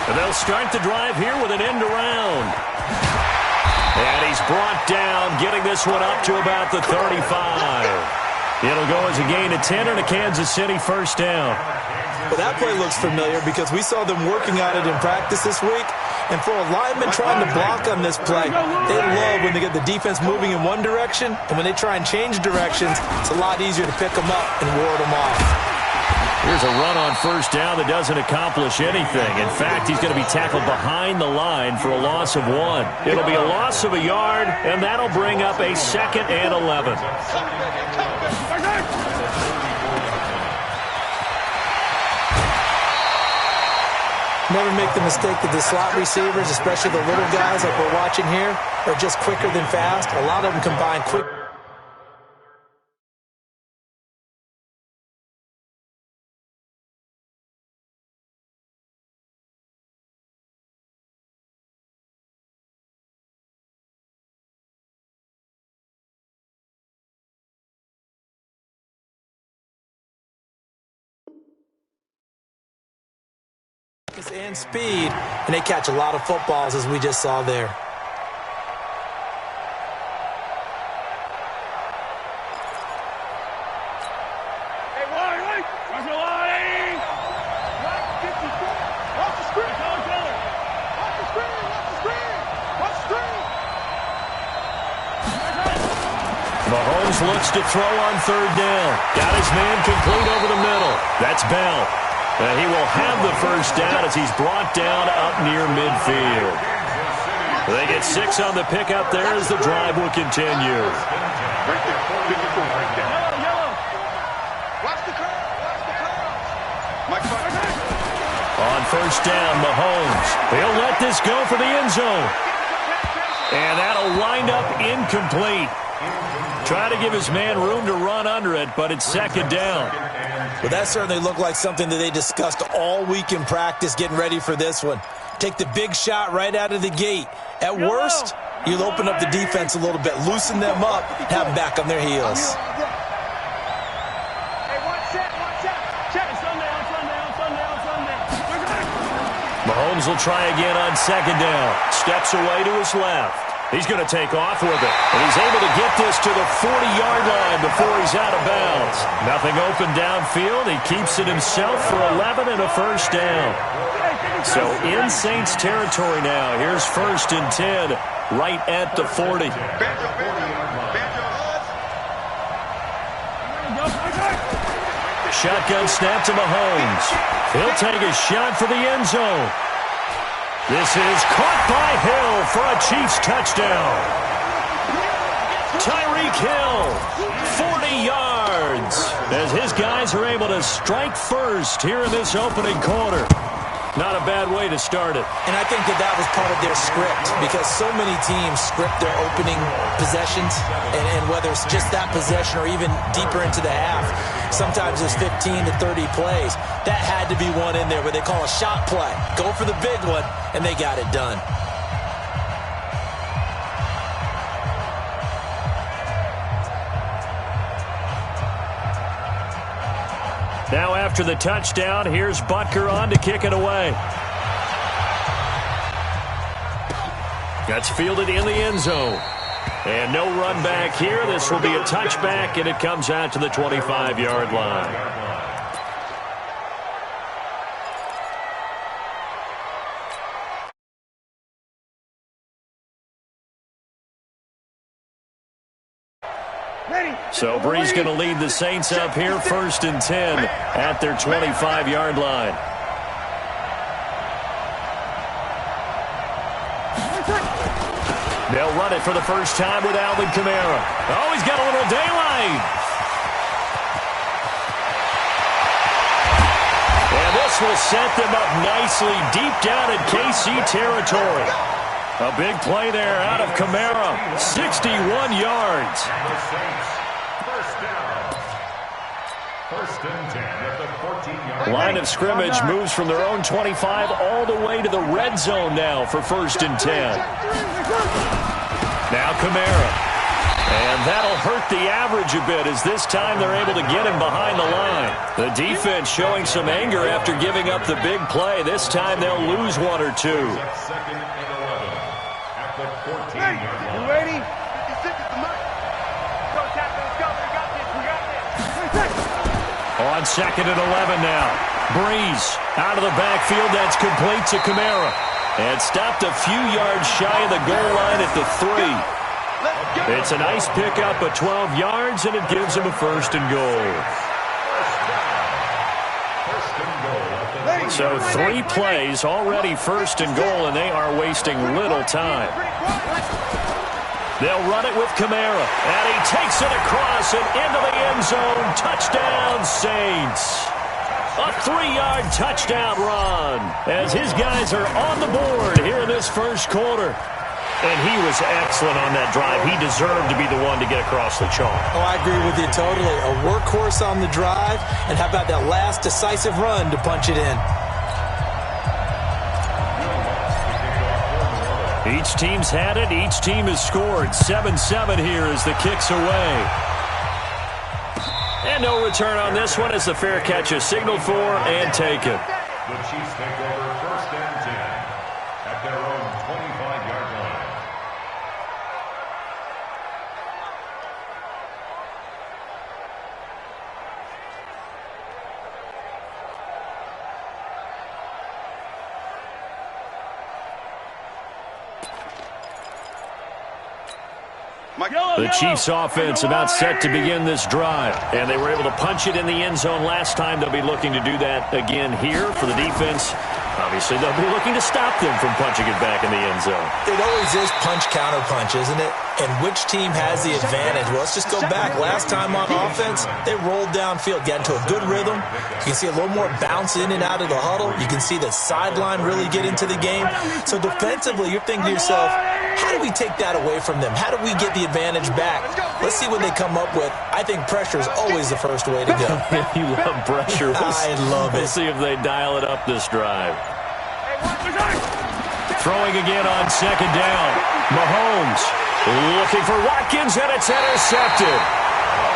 And they'll start the drive here with an end around. And he's brought down, getting this one up to about the 35. It'll go as a gain of 10 and a Kansas City first down.
Well, that play looks familiar because we saw them working on it in practice this week. And for a lineman trying to block on this play, they love when they get the defense moving in one direction. And when they try and change directions, it's a lot easier to pick them up and ward them off.
Here's a run on first down that doesn't accomplish anything. In fact, he's going to be tackled behind the line for a loss of 1. It'll be a loss of a yard, and that'll bring up a 2nd and 11.
Never make the mistake that the slot receivers, especially the little guys like we're watching here, are just quicker than fast. A lot of them combine quick. And speed, and they catch a lot of footballs, as we just saw there.
Hey, Wally, watch the line! Watch the screen! Watch the screen! Watch the screen!
Mahomes looks to throw on third down. Got his man complete over the middle. That's Bell. And he will have the first down as he's brought down up near midfield. They get 6 on the pickup there as the drive will continue.
Yellow. Watch the curl.
On first down, Mahomes. He'll let this go for the end zone. And that'll wind up incomplete. Try to give his man room to run under it, but it's 2nd down.
Well, that certainly looked like something that they discussed all week in practice getting ready for this one. Take the big shot right out of the gate. At worst, you'll open up the defense a little bit, loosen them up, have them back on their heels.
Hey, watch that. Check it. Sunday.
Mahomes will try again on 2nd down. Steps away to his left. He's going to take off with it. And he's able to get this to the 40-yard line before he's out of bounds. Nothing open downfield. He keeps it himself for 11 and a first down. So in Saints territory now. Here's 1st and 10 right at the 40. Shotgun snap to Mahomes. He'll take a shot for the end zone. This is caught by Hill for a Chiefs touchdown. Tyreek Hill, 40 yards, as his guys are able to strike first here in this opening quarter. Not a bad way to start it.
And I think that was part of their script, because so many teams script their opening possessions, and whether it's just that possession or even deeper into the half, sometimes it's 15 to 30 plays. That had to be one in there where they call a shot play. Go for the big one, and they got it done.
Now after the touchdown, here's Butker on to kick it away. That's fielded in the end zone. And no run back here. This will be a touchback, and it comes out to the 25-yard line. So Brees going to lead the Saints up here, 1st and 10 at their 25-yard line. They'll run it for the first time with Alvin Kamara. Oh, he's got a little daylight. And this will set them up nicely deep down in KC territory. A big play there out of Kamara. 61 yards.
First and 10 at the 14-yard
line of scrimmage moves from their own 25 all the way to the red zone now for 1st and 10. Now Kamara. And that'll hurt the average a bit as this time they're able to get him behind the line. The defense showing some anger after giving up the big play. This time they'll lose one or two.
Second and 11 at the 14-yard line.
You ready?
56 is the mark. Go, Captain. Let's go. We got this. We got this.
On second and 11 now. Breeze out of the backfield. That's complete to Kamara. And stopped a few yards shy of the goal line at the 3. It's a nice pickup of 12 yards, and it gives him a first and goal. So 3 plays, already first and goal, and they are wasting little time. They'll run it with Kamara, and he takes it across and into the end zone. Touchdown, Saints. A 3-yard touchdown run as his guys are on the board here in this first quarter. And he was excellent on that drive. He deserved to be the one to get across the chalk.
Oh, I agree with you totally. A workhorse on the drive, and how about that last decisive run to punch it in?
Each team's had it. Each team has scored. 7-7 here as the kick's away. And no return on this one as the fair catch is signaled for and taken.
The Chiefs take over first and 10 at their own 25-yard line.
The Chiefs offense about set to begin this drive. And they were able to punch it in the end zone last time. They'll be looking to do that again here for the defense. Obviously, they'll be looking to stop them from punching it back in the end zone.
It always is punch-counter-punch, isn't it? And which team has the advantage? Well, let's just go back. Last time on offense, they rolled downfield, got into a good rhythm. You can see a little more bounce in and out of the huddle. You can see the sideline really get into the game. So defensively, you're thinking to yourself, how do we take that away from them? How do we get the advantage back? Let's see what they come up with. I think pressure is always the first way to go.
You love pressure.
I love it.
We'll see if they dial it up this drive. Throwing again on second down. Mahomes looking for Watkins, and it's intercepted.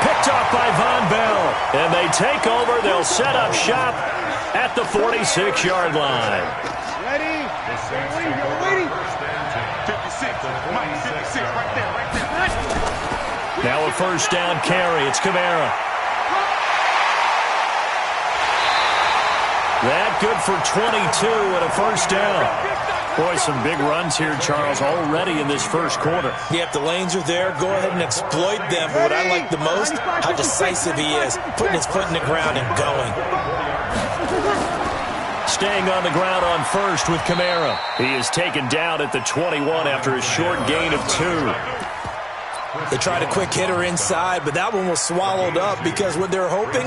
Picked off by Von Bell. And they take over. They'll set up shop at the 46-yard line.
Ready? Waiting. 56. Mike, 56. Right there.
Now a first down carry. It's Kamara. That good for 22 and a first down. Boy, some big runs here, Charles, already in this first quarter.
Yep, the lanes are there. Go ahead and exploit them. But what I like the most, how decisive he is, putting his foot in the ground and going.
Staying on the ground on first with Kamara. He is taken down at the 21 after a short gain of 2.
They tried a quick hitter inside, but that one was swallowed up because what they're hoping,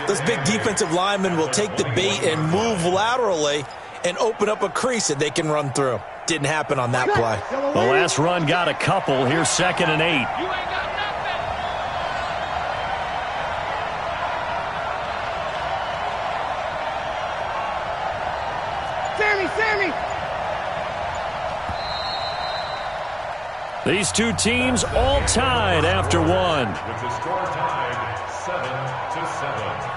those big defensive linemen will take the bait and move laterally and open up a crease that they can run through. Didn't happen on that play.
The last run got a couple. Here's second and 8.
Sammy!
These two teams all tied after one.
With the score tied 7-7.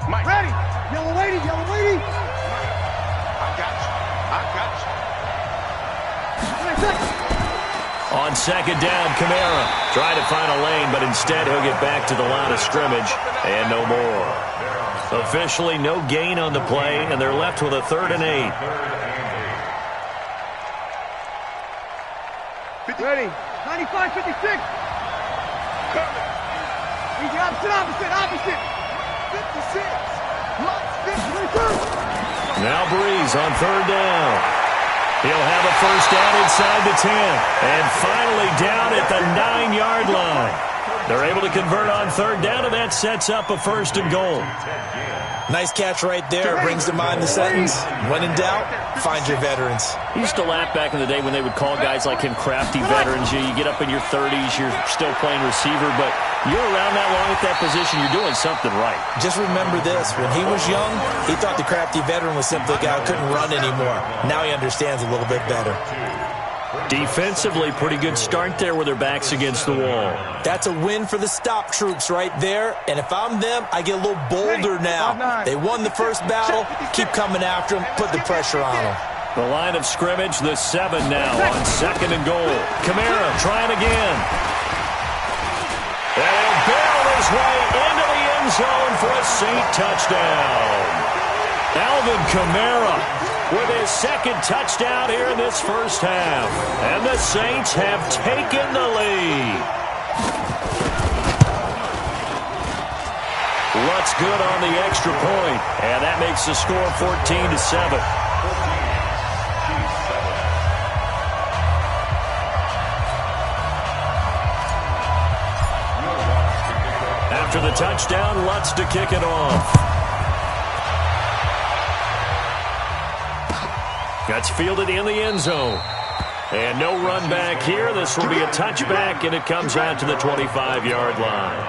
Mike. Ready! Yellow lady!
I got you.
On second down, Kamara tried to find a lane, but instead he'll get back to the line of scrimmage and no more. Officially no gain on the play, and they're left with a 3rd and 8.
Ready? 95, 56. Easy, opposite. 56.
Now Breeze on 3rd down. He'll have a first down inside the 10. And finally down at the 9-yard line. They're able to convert on third down, and that sets up a 1st and goal.
Nice catch right there. Brings to mind the sentence, when in doubt, find your veterans.
I used to laugh back in the day when they would call guys like him crafty veterans. You get up in your 30s, you're still playing receiver, but you're around that long at that position, you're doing something right.
Just remember this. When he was young, he thought the crafty veteran was simply a guy who couldn't run anymore. Now he understands a little bit better.
Defensively, pretty good start there with their backs against the wall.
That's a win for the stop troops right there. And if I'm them, I get a little bolder now. They won the first battle. Keep coming after them. Put the pressure on them.
The line of scrimmage, the 7 now on 2nd and goal. Kamara trying again. And he'll barrel his way into the end zone for a Saint touchdown. Alvin Kamara with his 2nd touchdown here in this first half. And the Saints have taken the lead. Lutz good on the extra point, and that makes the score 14-7. After the touchdown, Lutz to kick it off. That's fielded in the end zone. And no run back here. This will be a touchback, and it comes out to the 25-yard line.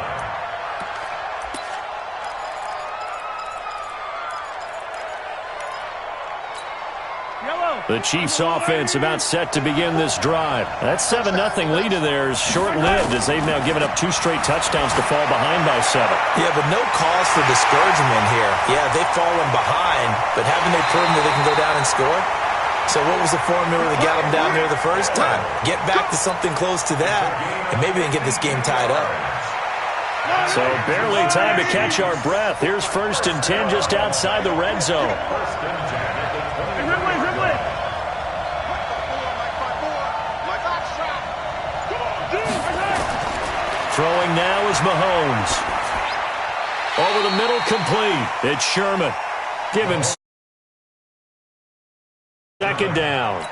The Chiefs offense about set to begin this drive. That 7-0 lead of theirs short-lived as they've now given up 2 straight touchdowns to fall behind by 7.
Yeah, but no cause for discouragement here. Yeah, they've fallen behind, but haven't they proven that they can go down and score? So what was the formula that got them down there the first time? Get back to something close to that, and maybe they can get this game tied up.
So barely time to catch our breath. Here's 1st and 10 just outside the red zone. Throwing now is Mahomes. Over the middle, complete. It's Sherman. Give him 2nd down.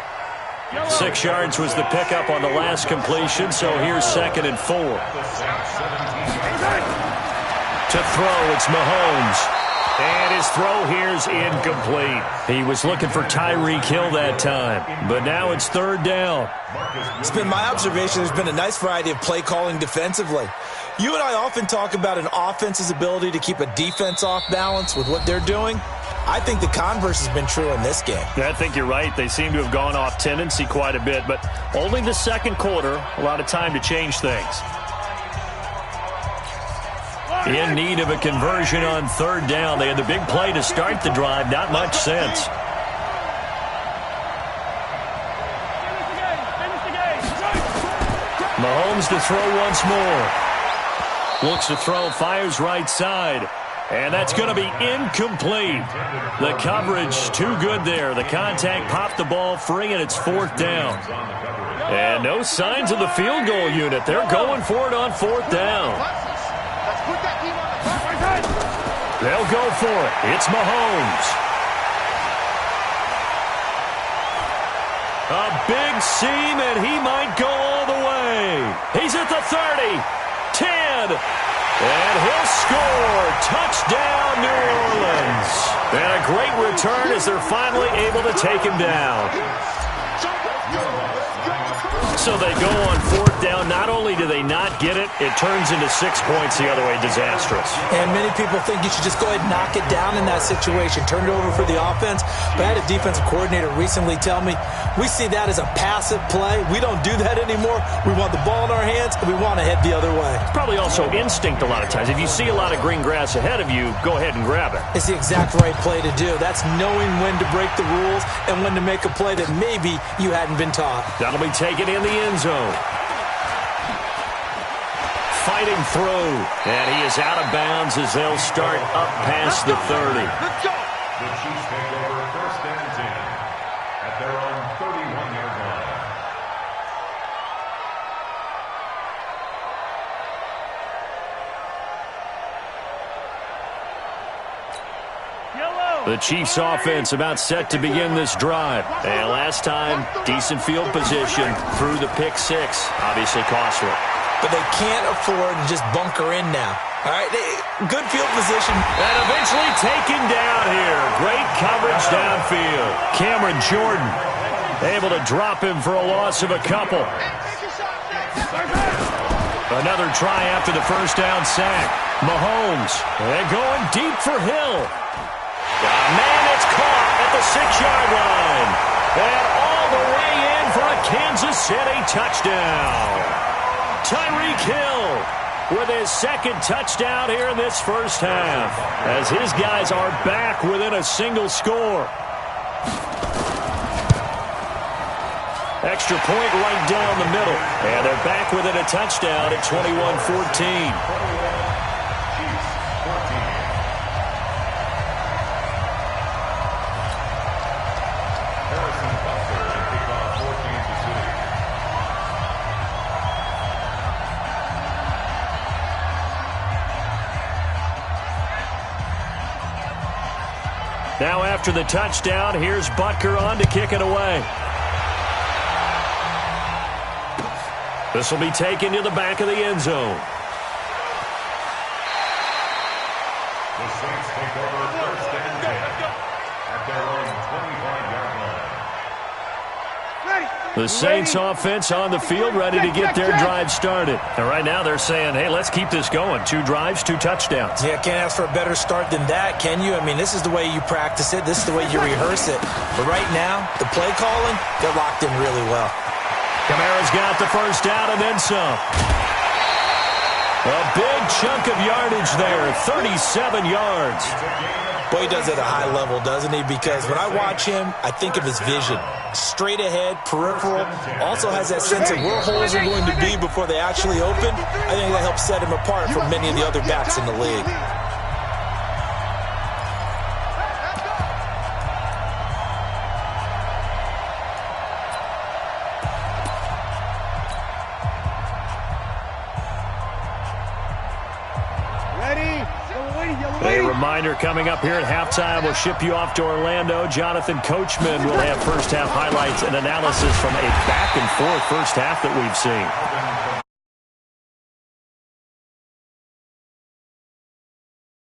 6 yards was the pickup on the last completion, so here's 2nd and 4. To throw, it's Mahomes. And his throw here's incomplete. He was looking for Tyreek Hill that time, but now it's 3rd down.
It's been my observation there's been a nice variety of play calling defensively. You and I often talk about an offense's ability to keep a defense off balance with what they're doing. I think the converse has been true in this game.
I think you're right. They seem to have gone off tendency quite a bit, but only the 2nd quarter, a lot of time to change things. In need of a conversion on 3rd down. They had the big play to start the drive. Not much sense. Mahomes to throw once more. Looks to throw, fires right side. And that's going to be incomplete. The coverage too good there. The contact popped the ball free, and it's 4th down. And no signs of the field goal unit. They're going for it on 4th down. They'll go for it. It's Mahomes. A big seam, and he might go all the way. He's at the 30, 10, and he'll score. Touchdown, New Orleans. And a great return as they're finally able to take him down. So they go on 4th down. Not only do they not get it, it turns into 6 points the other way. Disastrous.
And many people think you should just go ahead and knock it down in that situation. Turn it over for the offense. But I had a defensive coordinator recently tell me, we see that as a passive play. We don't do that anymore. We want the ball in our hands, and we want to head the other way.
It's probably also instinct a lot of times. If you see a lot of green grass ahead of you, go ahead and grab it.
It's the exact right play to do. That's knowing when to break the rules and when to make a play that maybe you hadn't been taught.
That'll be taken in the end zone. Fighting through, and he is out of bounds as they'll start up past the 30.
Let's go. The Chiefs take over 1st and 10 at their own 31-yard line.
The Chiefs offense about set to begin this drive. And last time, decent field position through the pick 6. Obviously costly.
but they can't afford to just bunker in now. All right, good field position.
And eventually taken down here. Great coverage downfield. Cameron Jordan able to drop him for a loss of a couple. Another try after the first down sack. Mahomes, and going deep for Hill. Man, it's caught at the 6-yard line. And all the way in for a Kansas City touchdown. Tyreek Hill with his second touchdown here in this first half, as his guys are back within a single score. Extra point right down the middle. And they're back within a touchdown at 21-14. Now after the touchdown, here's Butker on to kick it away. This will be taken to the back of the end zone.
The Saints take over first and 10 at their own 25-yard line.
The Saints offense on the field, ready to get their drive started. And right now they're saying, hey, let's keep this going. 2 drives, 2 touchdowns.
Yeah, can't ask for a better start than that, can you? I mean, this is the way you practice it. This is the way you rehearse it. But right now, the play calling, they're locked in really well.
Kamara's got the first down and then some. A big chunk of yardage there, 37 yards.
Boy, he does it at a high level, doesn't he? Because when I watch him, I think of his vision. Straight ahead, peripheral. Also has that sense of where holes are going to be before they actually open. I think that helps set him apart from many of the other backs in the league.
A reminder coming up here at halftime, we'll ship you off to Orlando. Jonathan Coachman will have first half highlights and analysis from a back-and-forth first half that we've seen.